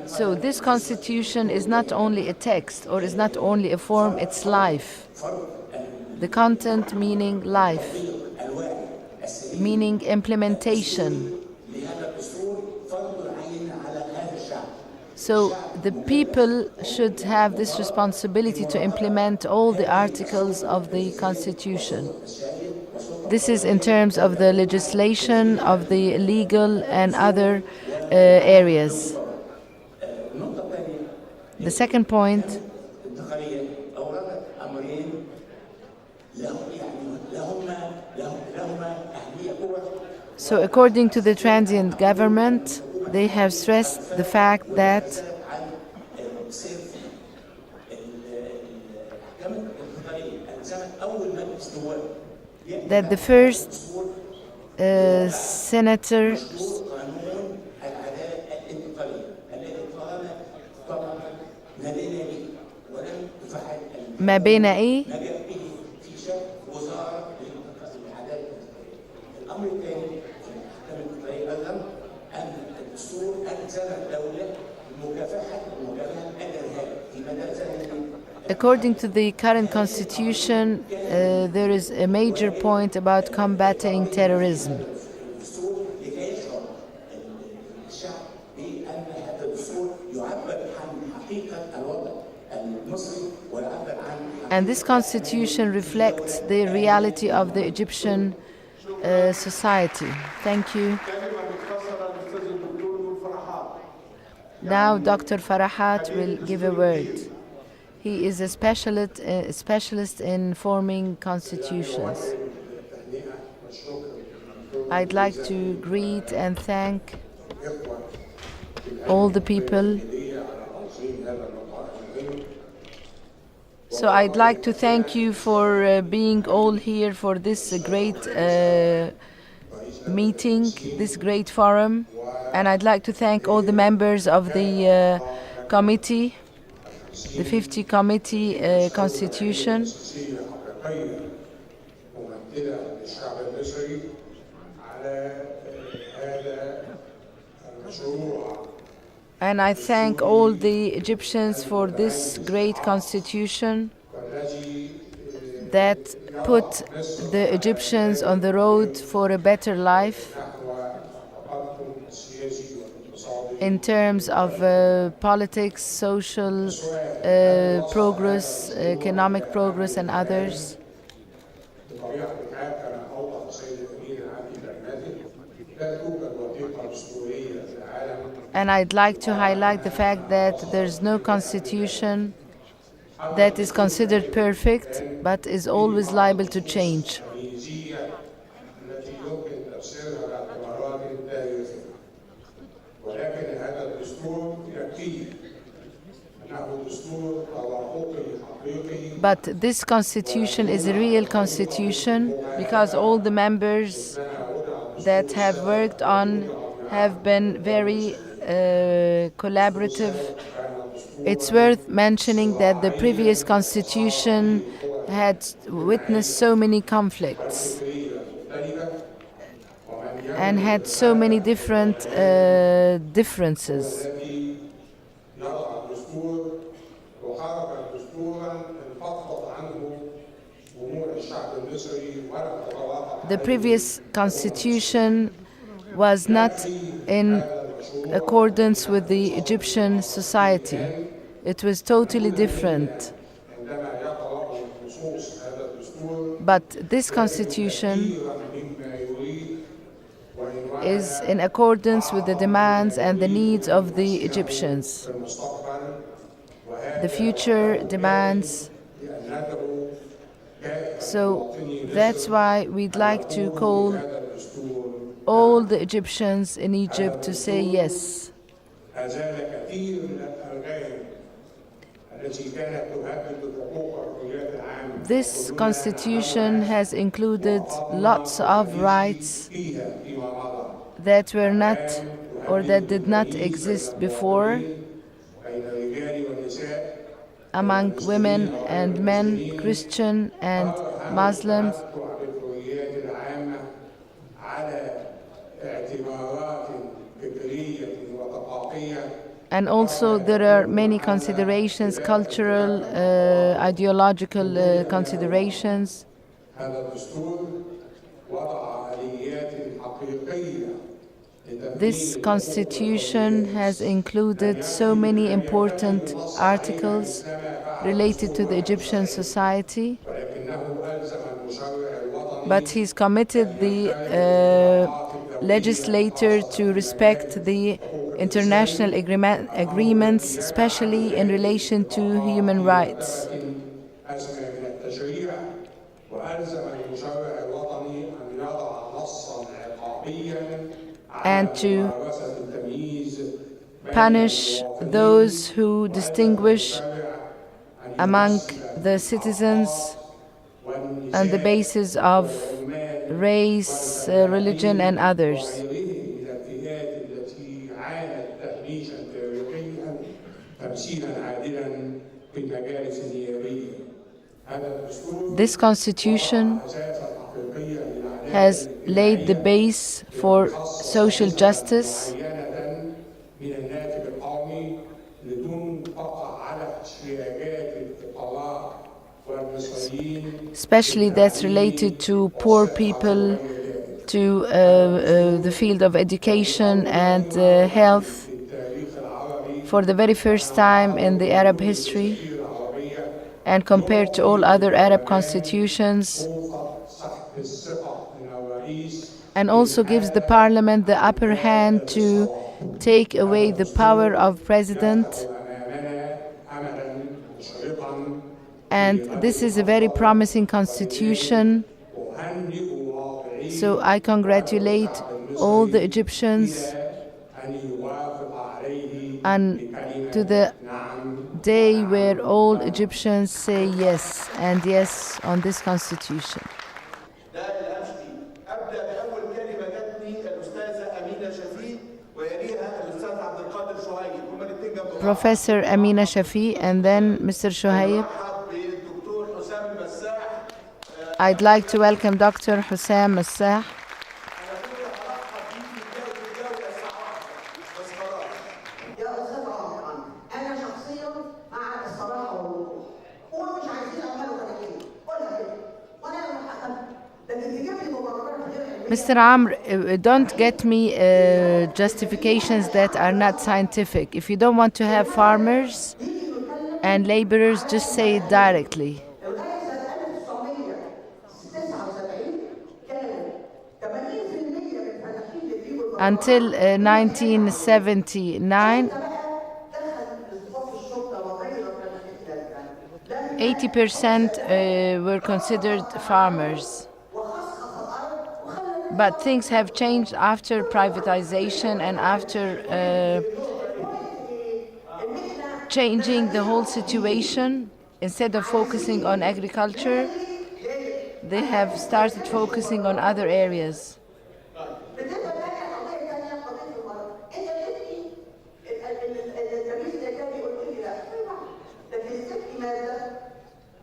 So this constitution is not only a text or is not only a form, it's life. The content meaning life, meaning implementation. So the people should have this responsibility to implement all the articles of the constitution. This is in terms of the legislation, of the legal and other areas. The second point, so according to the transient government, they have stressed the fact that the first senator ما بين ايه According to the current constitution, there is a major point about combating terrorism. الدستور لكي يشعر الشعب بان هذا الدستور يعبر عن حقيقه الوضع المصري ويعبر عن And this constitution reflects the reality of the Egyptian society. Thank you. كلمة مختصرة للأستاذ الدكتور نور فرحات. Now Dr. Farahat will give a word. He is a specialist in forming constitutions. I'd like to greet and thank all the people. So I'd like to thank you for being all here for this great meeting, this great forum. And I'd like to thank all the members of the committee, the 50 committee constitution. And I thank all the Egyptians for this great constitution that put the Egyptians on the road for a better life in terms of politics, social progress, economic progress, and others. And I'd like to highlight the fact that there's no constitution that is considered perfect, but is always liable to change. But this constitution is a real constitution because all the members that have worked on have been very collaborative. It's worth mentioning that the previous constitution had witnessed so many conflicts and had so many different differences. The previous constitution was not in accordance with the Egyptian society. It was totally different. But this constitution is in accordance with the demands and the needs of the Egyptians. The future demands. So that's why we'd like to call all the Egyptians in Egypt to say yes. This constitution has included lots of rights that were not or that did not exist before among women and men, Christian and Muslims. And also there are many considerations, cultural, ideological considerations. This constitution has included so many important articles related to the Egyptian society, but he's committed the legislator to respect the international agreements, especially in relation to human rights. And to punish those who distinguish among the citizens on the basis of race, religion, and others. This constitution has laid the base for social justice especially that's related to poor people, to the field of education and health. For the very first time in the Arab history, and compared to all other Arab constitutions, and also gives the parliament the upper hand to take away the power of president. And this is a very promising constitution. So I congratulate all the Egyptians and to the day where all Egyptians say yes and yes on this constitution. ده الأمشتي. أبدأ بأول كلمة جاتني الأستاذة أمينة شفيق ويليها الأستاذ عبد القادر شهيب. هما الاثنين جنب بعض. Professor Amina Shafi and then Mr. Shohaib. مرحب بالدكتور حسام المساح. I'd like to welcome Dr. Hussam Massah. يا استاذ عمرو، انا شخصيا مع الصراحه والوضوح، ومش عايزين اعملوا تناقيل، قولها كده وانا محقق، لكن تجيب لي مبررات غير علميه. Mr. Amr, don't get me justifications that are not scientific. If you don't want to have farmers and laborers, just say it directly. لغايه سنه 1979 كان 80% من الفلاحين اللي بيجوا Until 1979, 80% were considered farmers. But things have changed after privatization and after changing the whole situation. Instead of focusing on agriculture, they have started focusing on other areas. بالنسبه لك قضيه ثانيه، قضيه المرض، انت بتبكي التمييز اللي كان بيقول لي لا، لكن الست ماده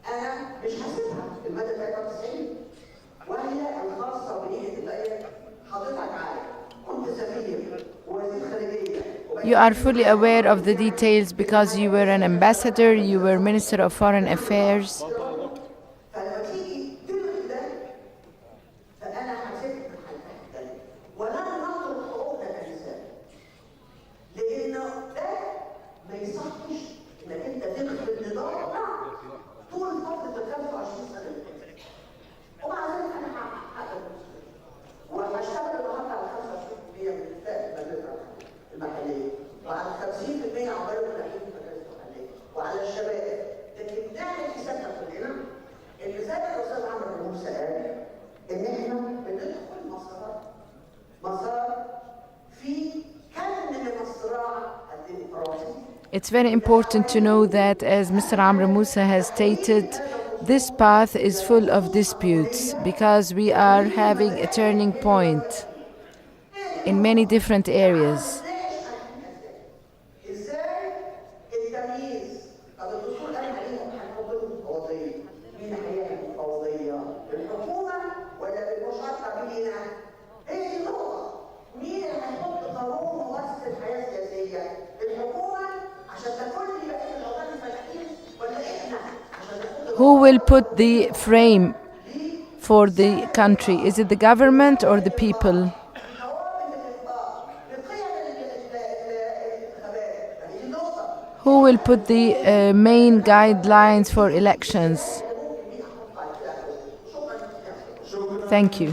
انا مش هسيبها الماده 93 وهي الخاصه بنيه الايه. حضرتك عارف كنت سفير ووزير خارجيه You are fully aware of the details because you were an ambassador, you were Minister of Foreign Affairs. فلما تيجي تلغي ده فانا هسيبك في حالتك ولن نترك حقوقنا كنساء، لانه ده ما يصحش انك انت تلغي النظام طول فتره ال 25 سنه اللي فاتت. ومع ذلك انا هحقق وهشتغل النهارده على 25% من انتاج المدارس المحليه، وعلى 50% عمال الفلاحين في المدارس المحليه، وعلى الشباب. لكن نعمل حسابنا كلنا ان زي ما الاستاذ عمرو موسى قال ان احنا بندخل مسار في كم من الصراع الديمقراطي. It's very important to know that, as Mr. Amr Musa has stated, this path is full of disputes because we are having a turning point in many different areas. ازاي التمييز؟ طب الدستور قال عليهم هنحط الفوضيه، مين هيعمل الفوضيه؟ الحكومه ولا المشاركه بينا؟ هي دي النقطه، مين اللي هيحط قانون ممارسه الحياه السياسيه؟ الحكومه عشان تكون لي بقيه الاوطان الفلاحين ولا احنا عشان نحط Who will put the frame for the country? Is it the government or the people? ضوابط الانفاق لقيم الانتخابات؟ هذه النقطه. Who will put the main guidelines for elections? Thank you.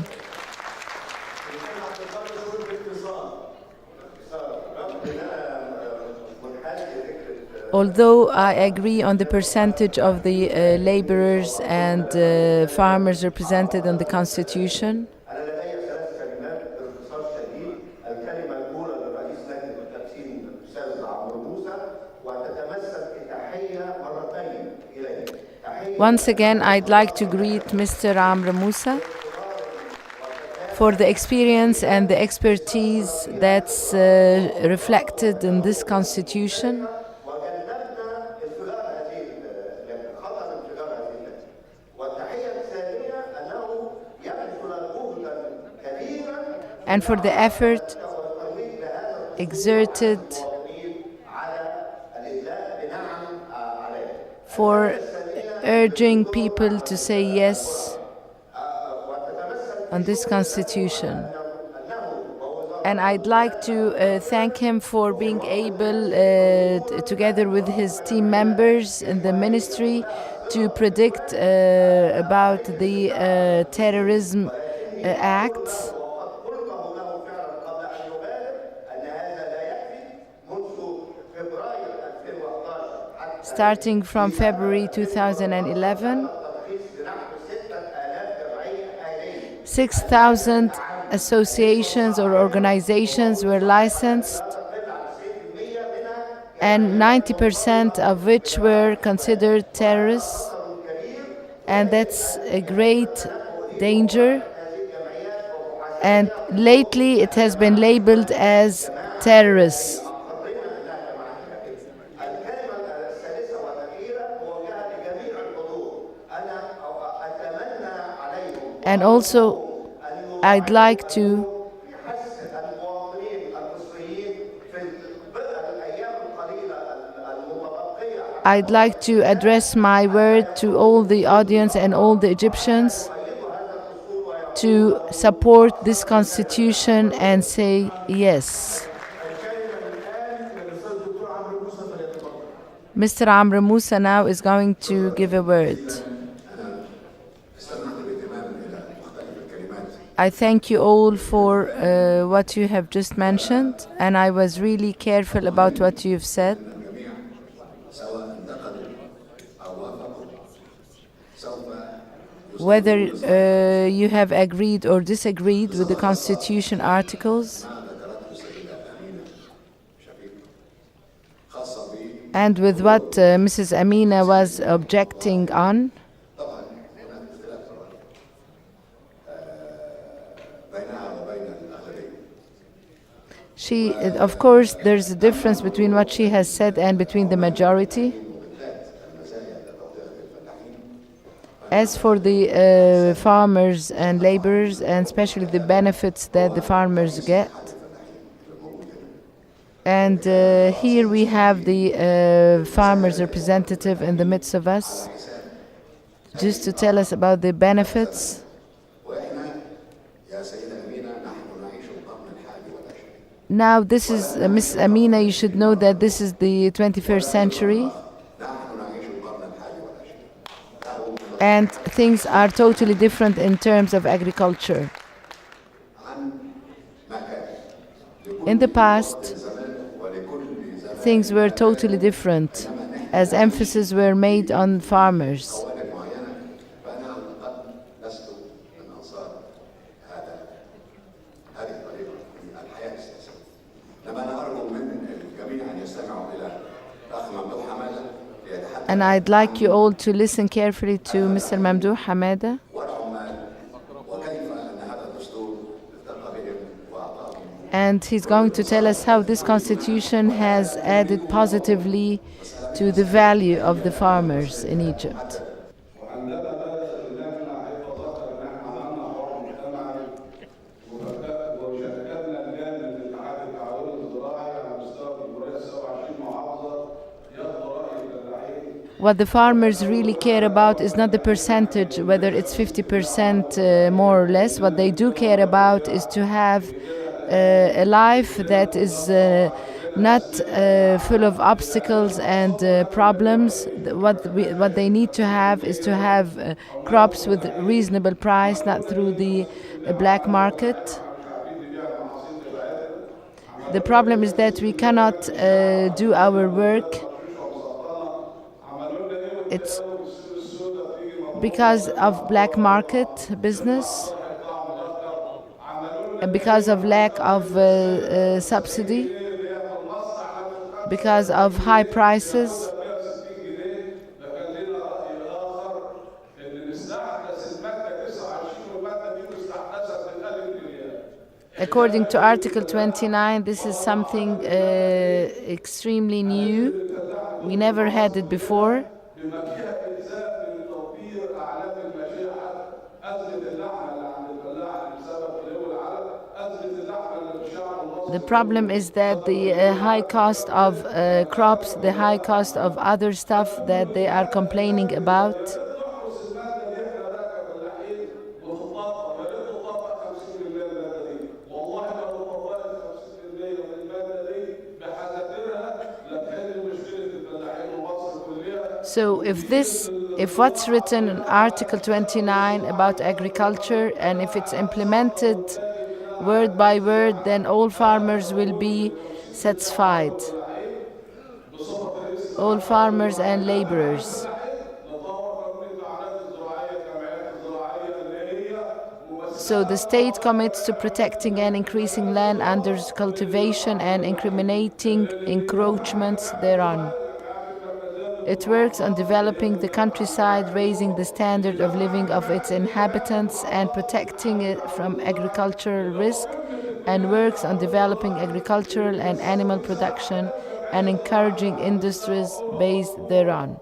Although I agree on the percentage of the laborers and farmers represented in the Constitution, أنا لدي 3 كلمات باختصار شديد. الكلمة الأولى لرئيس لجنة التقسيم الأستاذ عمرو موسى، وتتمثل في تحية مرتين إليه. once again I'd like to greet Mr. Amr Musa for the experience and the expertise that's reflected in this Constitution. وجنبنا انفجار هذه اللجنة، خطر انفجار هذه اللجنة. والتحية الثانية أنه يبذل جهدا كبيرا And for the effort والترويج لهذا exerted على الإدلاء بنعم عليه. for urging people to say yes on this constitution. And I'd like to thank him for being able, together with his team members in the ministry, to predict about the terrorism acts. Starting from February 2011, 6,000 associations or organizations were licensed, and 90% of which were considered terrorists. And that's a great danger. And lately it has been labeled as terrorists. And also, I'd like to address my word to all the audience and all the Egyptians to support this constitution and say yes. Mr. Amr Moussa now is going to give a word. I thank you all for what you have just mentioned, and I was really careful about what you've said. Whether you have agreed or disagreed with the Constitution articles and with what Mrs. Amina was objecting on. Of course, there's a difference between what she has said and between the majority. As for the farmers and laborers, and especially the benefits that the farmers get, and here we have the farmers representative in the midst of us, just to tell us about the benefits. Now, this is, Ms. Amina, you should know that this is the 21st century. And things are totally different in terms of agriculture. In the past, things were totally different, as emphasis were made on farmers. And I'd like you all to listen carefully to Mr. Mamdouh Hamada. And he's going to tell us how this constitution has added positively to the value of the farmers in Egypt. What the farmers really care about is not the percentage, whether it's 50% more or less. What they do care about is to have a life that is not full of obstacles and problems. What they need to have is to have crops with reasonable price, not through the black market. The problem is that we cannot do our work. It's because of black market business, and because of lack of subsidy, because of high prices. According to Article 29, this is something extremely new. We never had it before. The problem is that the high cost of crops, the high cost of other stuff that they are complaining about. So if what's written in Article 29 about agriculture, and if it's implemented word by word, then all farmers will be satisfied. All farmers and laborers. So the state commits to protecting and increasing land under cultivation and incriminating encroachments thereon. It works on developing the countryside, raising the standard of living of its inhabitants and protecting it from agricultural risk, and works on developing agricultural and animal production and encouraging industries based thereon.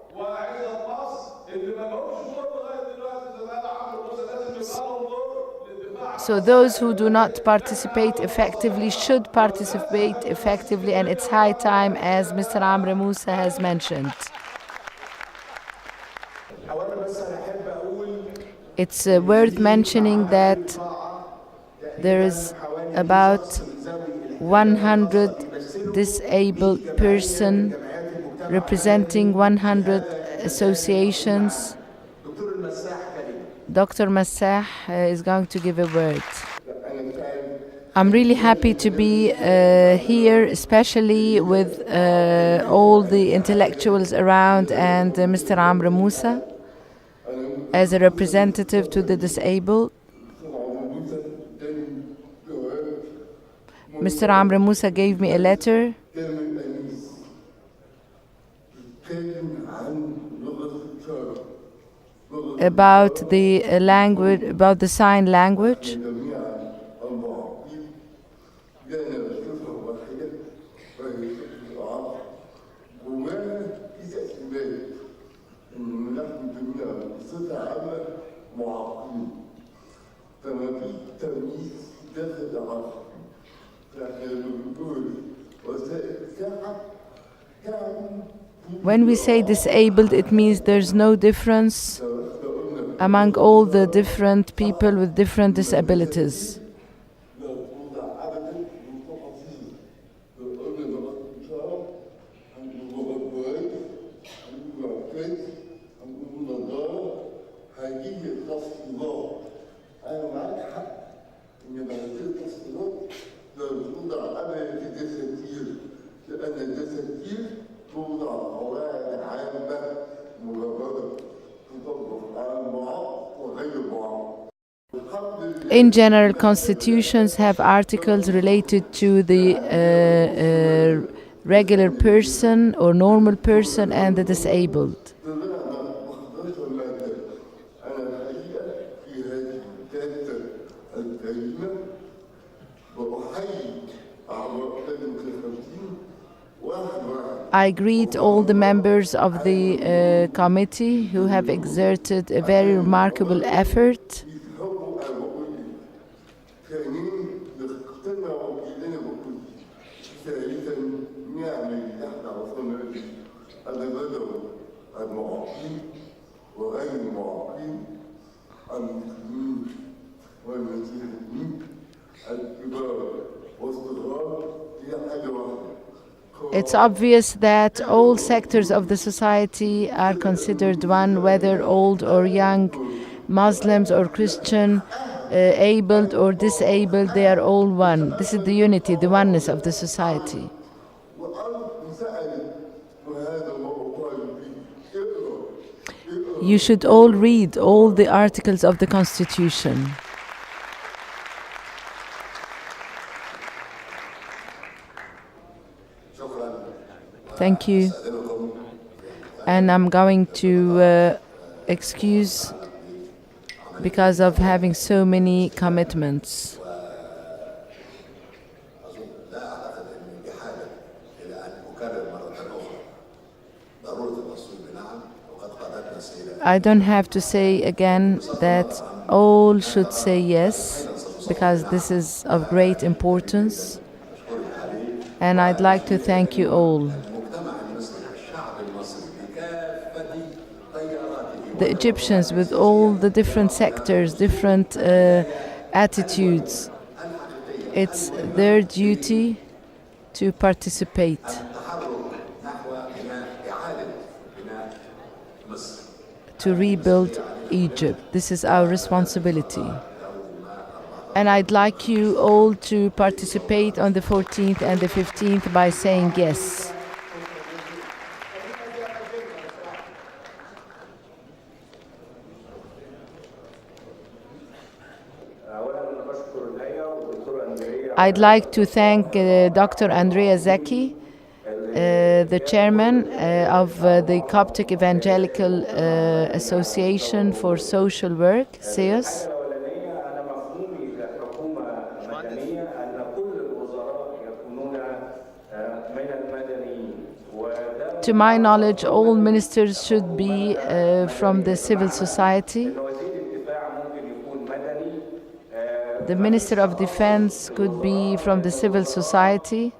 So those who do not participate effectively should participate effectively, and it's high time, as Mr. Amr Moussa has mentioned. It's worth mentioning that there is about 100 disabled persons representing 100 associations. Dr. Massah is going to give a word. I'm really happy to be here, especially with all the intellectuals around and Mr. Amr Moussa as a representative to the disabled. Mr. Amr Moussa gave me a letter about the language, about the sign language. When we say disabled, it means there's no difference among all the different people with different disabilities. In general, constitutions have articles related to the regular person or normal person and the disabled. I greet all the members of the committee who have exerted a very remarkable effort. It's obvious that all sectors of the society are considered one, whether old or young, Muslims or Christian, abled or disabled, they are all one. This is the unity, the oneness of the society. You should all read all the articles of the Constitution. Thank you. And I'm going to excuse because of having so many commitments. I don't have to say again that all should say yes, because this is of great importance. And I'd like to thank you all. المجتمع المصري الشعب المصري بكافة تياراته The Egyptians, with all the different sectors, different attitudes, it's their duty to participate, التحرك نحو بناء إعادة بناء مصر. to rebuild Egypt. This is our responsibility. And I'd like you all to participate on the 14th and the 15th by saying yes. I'd like to thank Dr. Andrea Zeki, the chairman of the Coptic Evangelical Association for Social Work, SEOS. To my knowledge, all ministers should be from the civil society. The Minister of Defense could be from the civil society,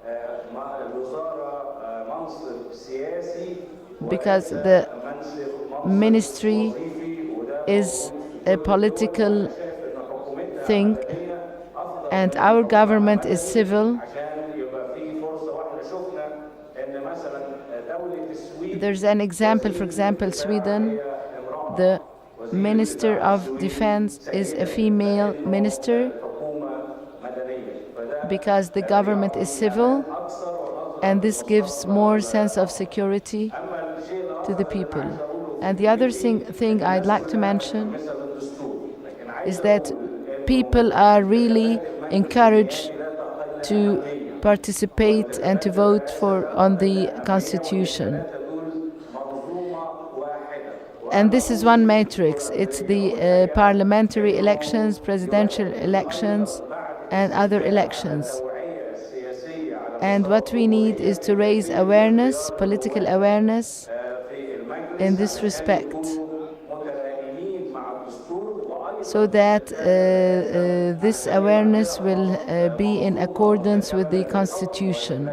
because the ministry is a political thing and our government is civil. There's an example, for example, Sweden. The Minister of Defense is a female minister because the government is civil, and this gives more sense of security to the people. And the other thing I'd like to mention is that people are really encouraged to participate and to vote on the Constitution. And this is one matrix. It's the parliamentary elections, presidential elections, and other elections. And what we need is to raise awareness, political awareness, in this respect, so that this awareness will be in accordance with the Constitution.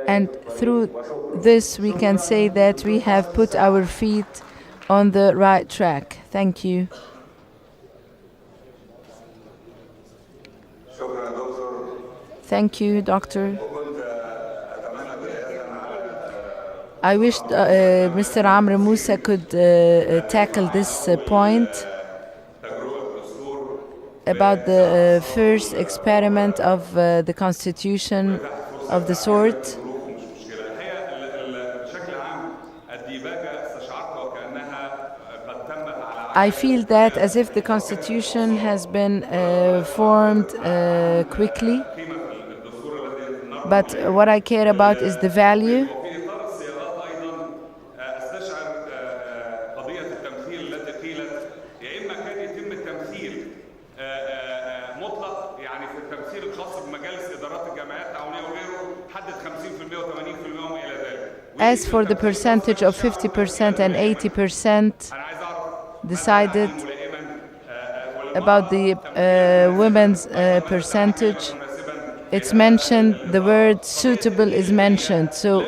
And through this, we can say that we have put our feet on the right track. Thank you. Thank you, Doctor. I wish Mr. Amr Moussa could tackle this point about the first experiment of the Constitution of the sort. I feel that as if the Constitution has been formed quickly, but what I care about is the value. As for the percentage of 50% and 80% decided about the women's percentage, it's mentioned, the word suitable is mentioned. So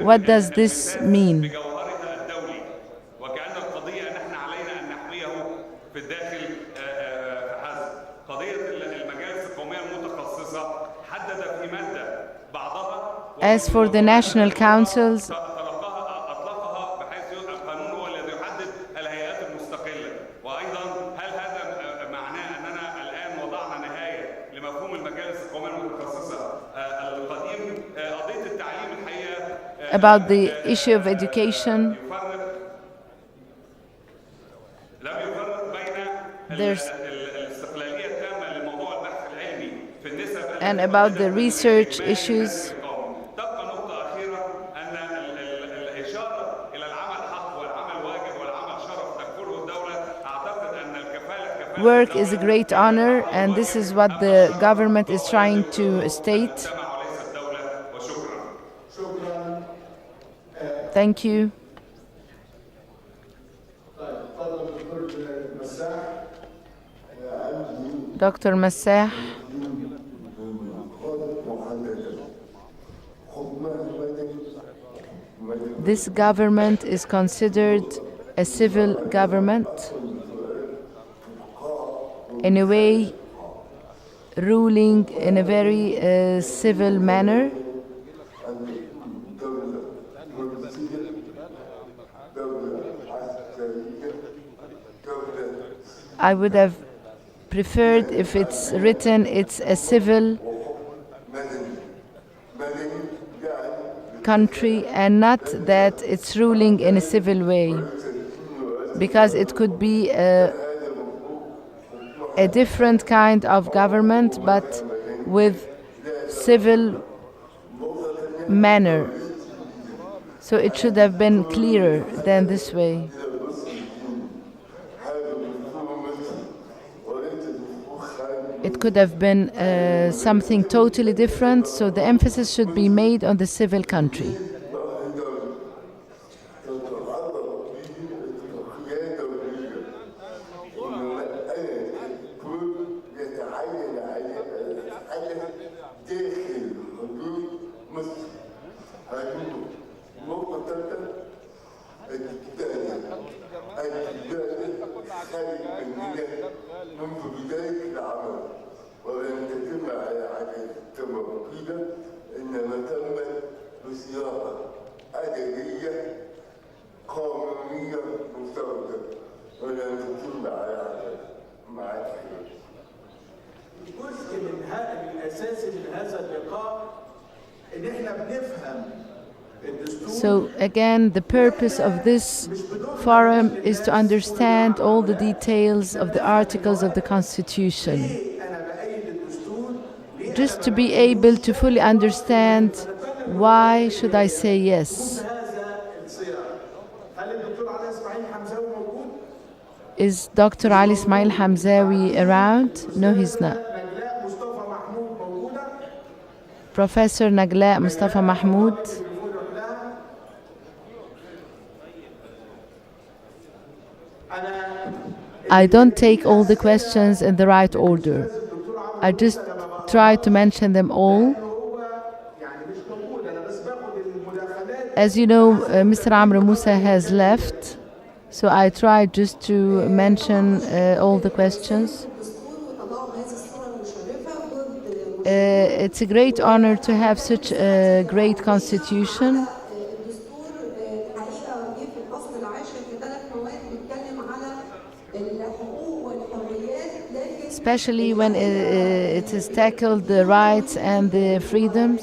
what does this mean? As for the national councils, about the issue of education, and about the research issues. Work is a great honor, and this is what the government is trying to state. Thank you. Dr. Massah, this government is considered a civil government, in a way ruling in a very civil manner. I would have preferred if it's written it's a civil country and not that it's ruling in a civil way, because it could be a different kind of government but with civil manner. So it should have been clearer than this way. It could have been something totally different, so the emphasis should be made on the civil country. منذ بداية العمل ولم تتم على عجلة موجودة، إنما تمت بصياغة أدبية قانونية مستوردة ولم تتم على عجلة مع الخير. جزء من هذا الأساسي من هذا اللقاء إن إحنا بنفهم. So again, the purpose of this forum is to understand all the details of the articles of the Constitution. Just to be able to fully understand why should I say yes. Is Dr. Ali Ismail Hamzawi around? No, he's not. Professor Nagla Mustafa Mahmoud. I don't take all the questions in the right order. I just try to mention them all. As you know, Mr. Amr Moussa has left, so I try just to mention all the questions. It's a great honor to have such a great constitution. Especially when it has tackled the rights and the freedoms.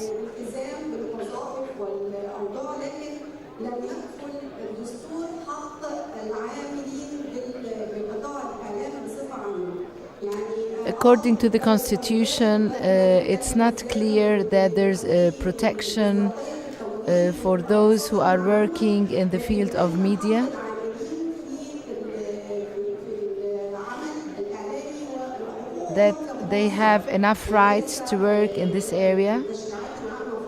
According to the Constitution, it's not clear that there's a protection for those who are working in the field of media. That they have enough rights to work in this area.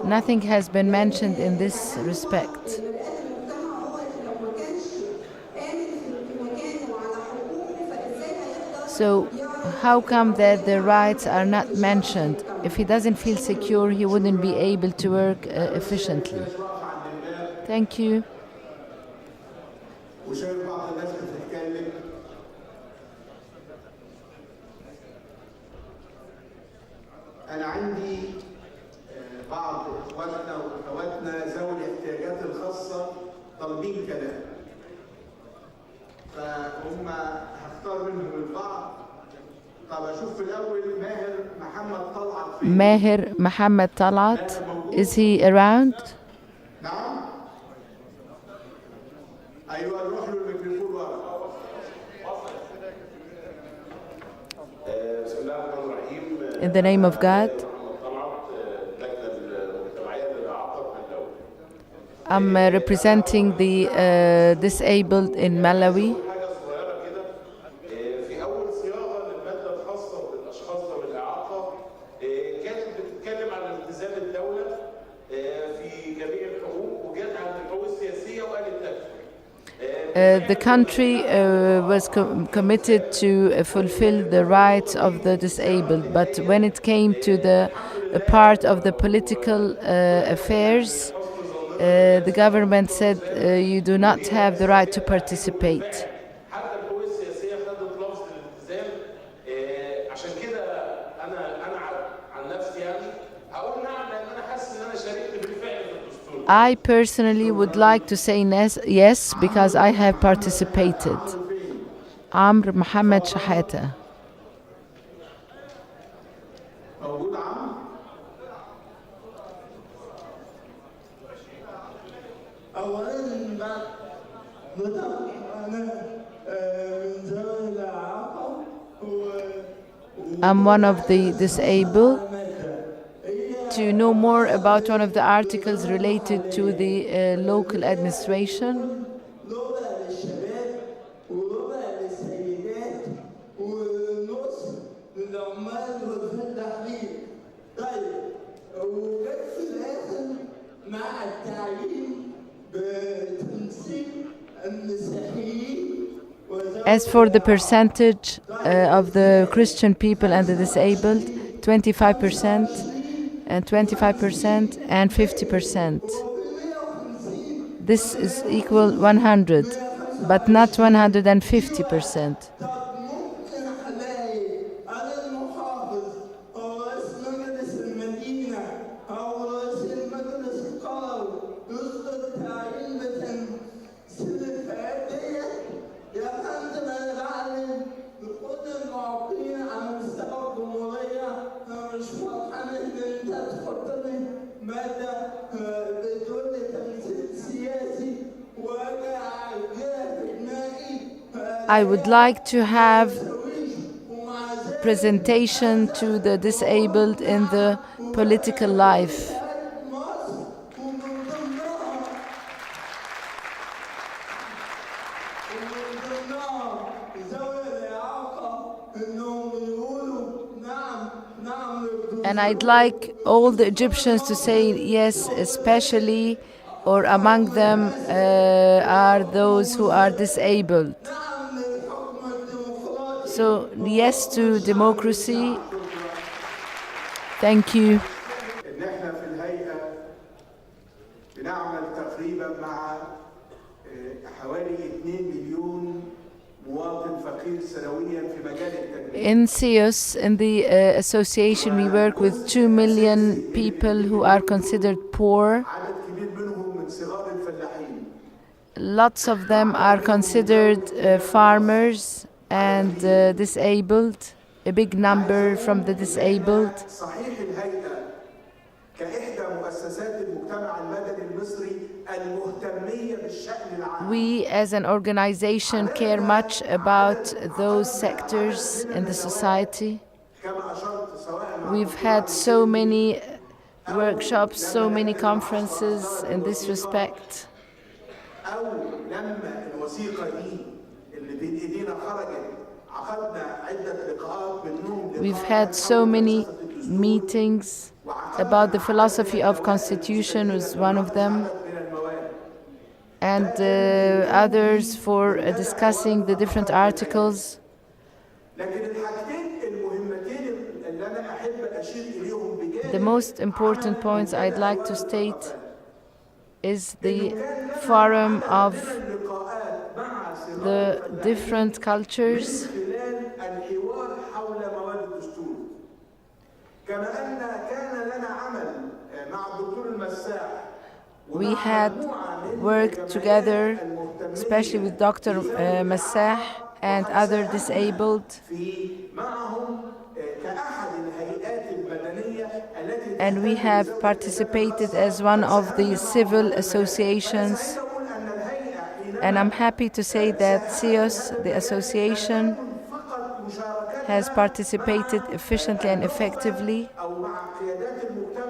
Nothing has been mentioned in this respect. So how come that the rights are not mentioned? If he doesn't feel secure, he wouldn't be able to work efficiently. Thank you. أنا عندي بعض إخواتنا وأخواتنا ذوي الاحتياجات الخاصة طالبين كلام، فهم هختار منهم البعض. طب أشوف في الأول ماهر محمد طلعت فين؟ ماهر محمد طلعت, is he around? نعم؟ أيوة نروح له الميكروفون ورا. بسم الله الرحمن الرحيم. In the name of God. I'm representing the disabled in Malawi. the country was committed to fulfill the rights of the disabled, but when it came to the part of the political affairs, the government said you do not have the right to participate. حتى القوى السياسيه خدت لفظ الالتزام. عشان كده انا عن نفسي يعني هقول نعم، لان انا حاسس ان انا شاركت بالفعل في الدستور. I personally would like to say yes because I have participated. Amr Mohammed Shahata. موجود عم؟ أولاً أنا من ذوي الإعاقة I'm one of the disabled. To know more about one of the articles related to the local administration, لغة للشباب ولغة للسيدات ونص للعمال والفلاحين. طيب وجت في الآخر مع التعيين بتنسيق المسيحيين as for the percentage of the Christian people and the disabled, 25% and 25% and 50%. This is equal 100, but not 150%. ممكن هلاقي على المحافظ أو رئيس مجلس المدينة أو رئيس المجلس القروي يصدر تعيين بتنسيق الفئات ديت. يا فندم أنا بعلن لكل المعاقين على مستوى الجمهورية. أنا مش فرحان إن أنت تحط لي مادة بتقول لي تمثيل سياسي وأنا عاجبها في دماغي. I would like to have presentation to the disabled in the political life. And I'd like all the Egyptians to say yes, especially or among them are those who are disabled. So yes to democracy. Thank you. ان احنا في الهيئه بنعمل تقريبا مع حوالي 2 مليون مواطن فقير سنويا في مجال التنميه. In CIOS, in the association, we work with 2 million people who are considered poor. عدد كبير منهم من صغار الفلاحين. Lots of them are considered farmers and disabled, a big number from the disabled. صحيح الهيئه كإحدى مؤسسات المجتمع المدني المصري المهتميه بالشأن العام. We as an organization care much about those sectors in the society. كما اشرت سواء We've had so many workshops, so many conferences in this respect. او لما الوثيقه دي اللي بين ايدينا خرجت عقدنا عده لقاءات منهم. We've had so many meetings about the philosophy of constitution was one of them, and others for discussing the different articles. The most important points I'd like to state is the forum of the different cultures. We had worked together, especially with Dr. Massah and other disabled, and we have participated as one of the civil associations. And I'm happy to say that CIOS, the association, has participated efficiently and effectively,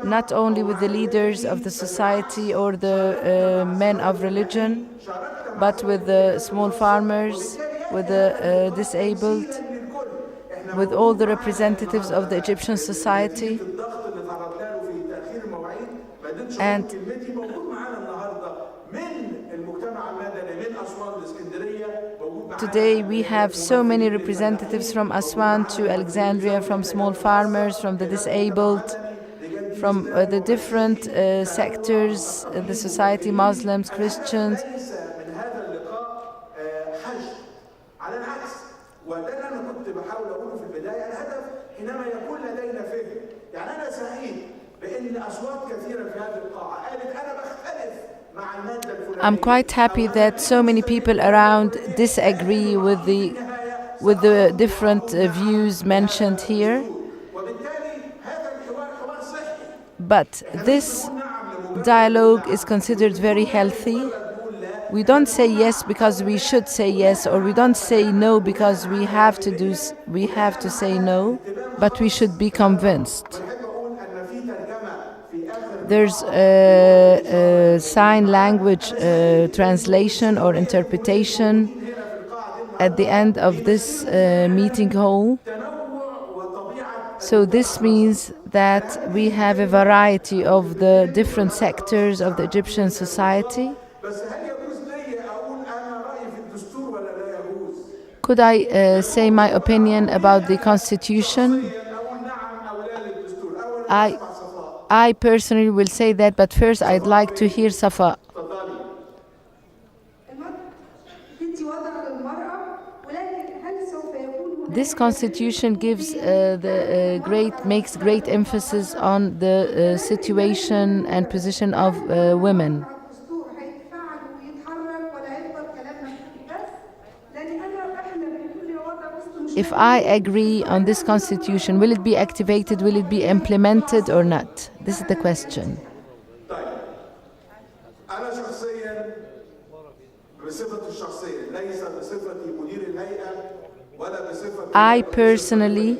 not only with the leaders of the society or the men of religion, but with the small farmers, with the disabled, with all the representatives of the Egyptian society. And Today we have so many representatives from Aswan to Alexandria, from small farmers, from the disabled, from the different sectors, the society, Muslims, Christians. ليس من هذا اللقاء حج، على العكس، وده اللي انا كنت بحاول اقوله في البدايه. الهدف حينما يكون لدينا فهم، يعني انا سعيد بان اصوات كثيره في هذه القاعه قالت انا بختلف مع الماده الفلانيه. I'm quite happy that so many people around disagree with the different views mentioned here. But this dialogue is considered very healthy. We don't say yes because we should say yes, or we don't say no because we have to say no, but we should be convinced. There's a sign language translation or interpretation at the end of this meeting hall. So this means that we have a variety of the different sectors of the Egyptian society. Could I say my opinion about the constitution? I personally will say that, but first I'd like to hear Safa. This constitution gives makes great emphasis on the situation and position of women. If I agree on this constitution, will it be activated, will it be implemented or not? This is the question. I personally,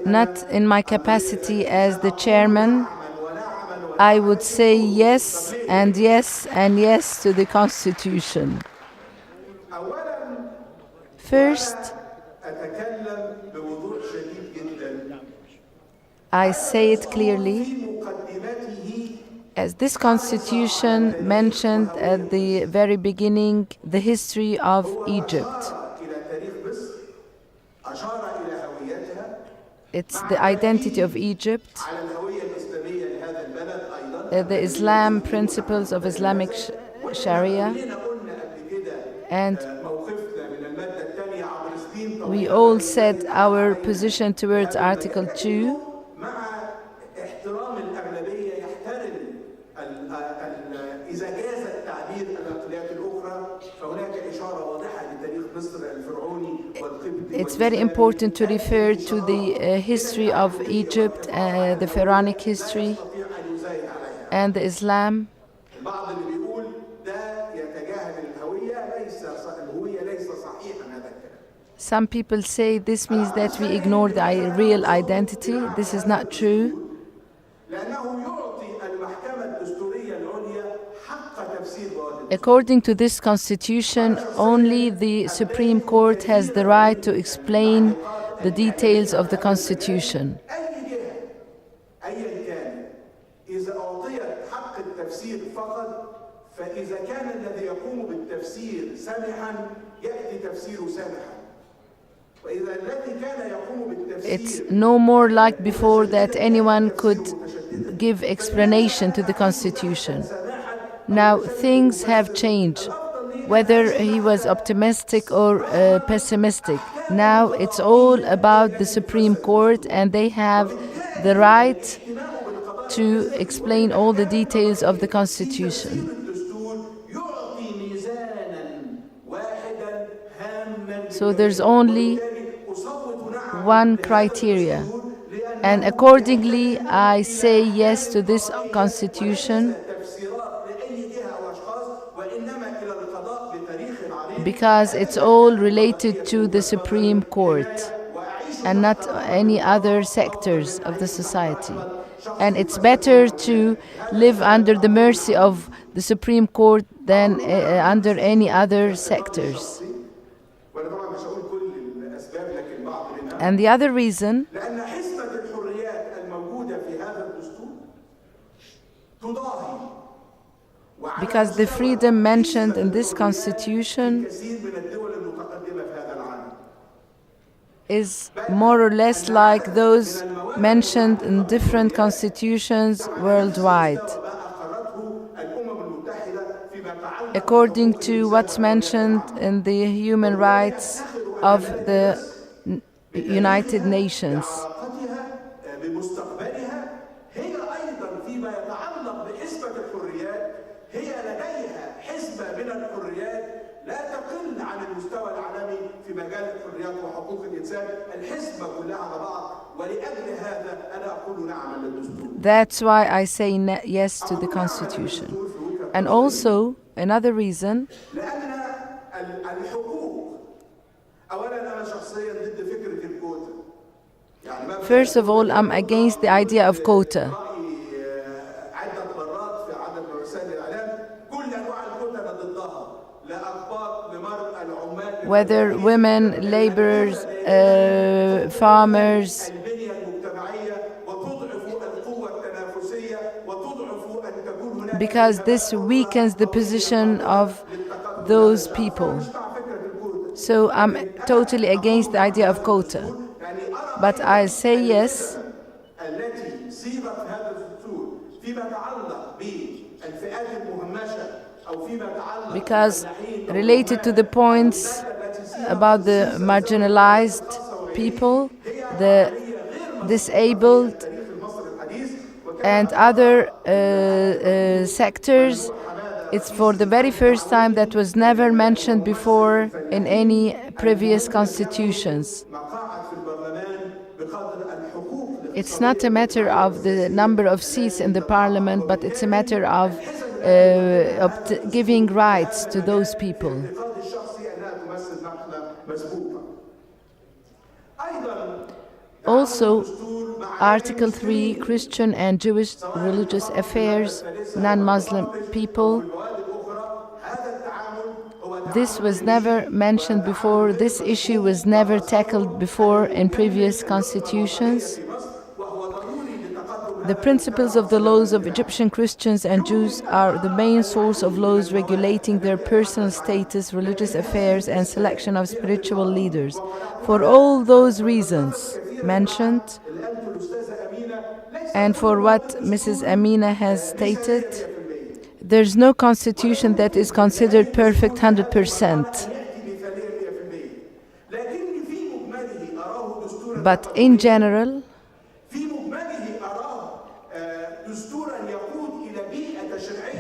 not in my capacity as the chairman, I would say yes and yes and yes to the constitution. First, I say it clearly, as this constitution mentioned at the very beginning the history of Egypt. It's the identity of Egypt, the Islam principles of Islamic Sharia, and we all said our position towards Article 2. It's very important to refer to the history of Egypt, the Pharaonic history, and the Islam. Some people say this means that we ignore the real identity. This is not true. According to this constitution, only the Supreme Court has the right to explain the details of the constitution. It's no more like before that anyone could give explanation to the constitution. Now things have changed, whether he was optimistic or pessimistic. Now it's all about the Supreme Court, and they have the right to explain all the details of the constitution. So there's only one criteria, and accordingly I say yes to this constitution because it's all related to the Supreme Court and not any other sectors of the society. And it's better to live under the mercy of the Supreme Court than under any other sectors. And the other reason, because the freedom mentioned in this constitution كثير من الدول المتقدمة في هذا العالم. is more or less like those mentioned in different constitutions worldwide. According to what's mentioned in the human rights of the United Nations. لا تقل عن المستوى العالمي في مجال الحريات وحقوق الإنسان، الحسبة كلها على بعض، ولأجل هذا أنا أقول نعم للدستور. That's why I say yes to the constitution. And also another reason, لأن الحقوق أولا أنا شخصيا ضد فكرة الكوتا. first of all, I'm against the idea of quota. عدة مرات في عدد من وسائل الإعلام كل أنواع الكوتا أنا ضدها. Whether women, laborers, farmers, because this weakens the position of those people. So I'm totally against the idea of quota. But I say yes because related to the points about the marginalized people, the disabled, and other sectors, it's for the very first time that was never mentioned before in any previous constitutions. It's not a matter of the number of seats in the parliament, but it's a matter of giving rights to those people. Also, Article 3, Christian and Jewish religious affairs, non-Muslim people. This was never mentioned before. This issue was never tackled before in previous constitutions. The principles of the laws of Egyptian Christians and Jews are the main source of laws regulating their personal status, religious affairs, and selection of spiritual leaders. For all those reasons mentioned, and for what Mrs. Amina has stated, there's no constitution that is considered perfect 100%. But in general,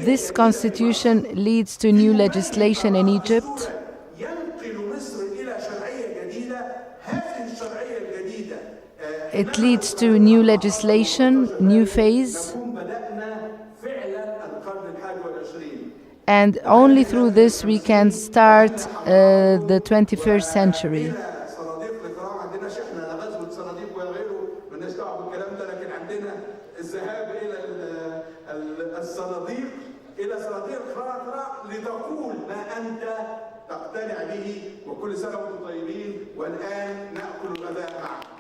this constitution leads to new legislation in Egypt. It leads to new legislation, new phase. And only through this we can start the 21st century. لتقول ما أنت تقتنع به وكل سنة وأنتم طيبين والآن نأكل الغداء معكم.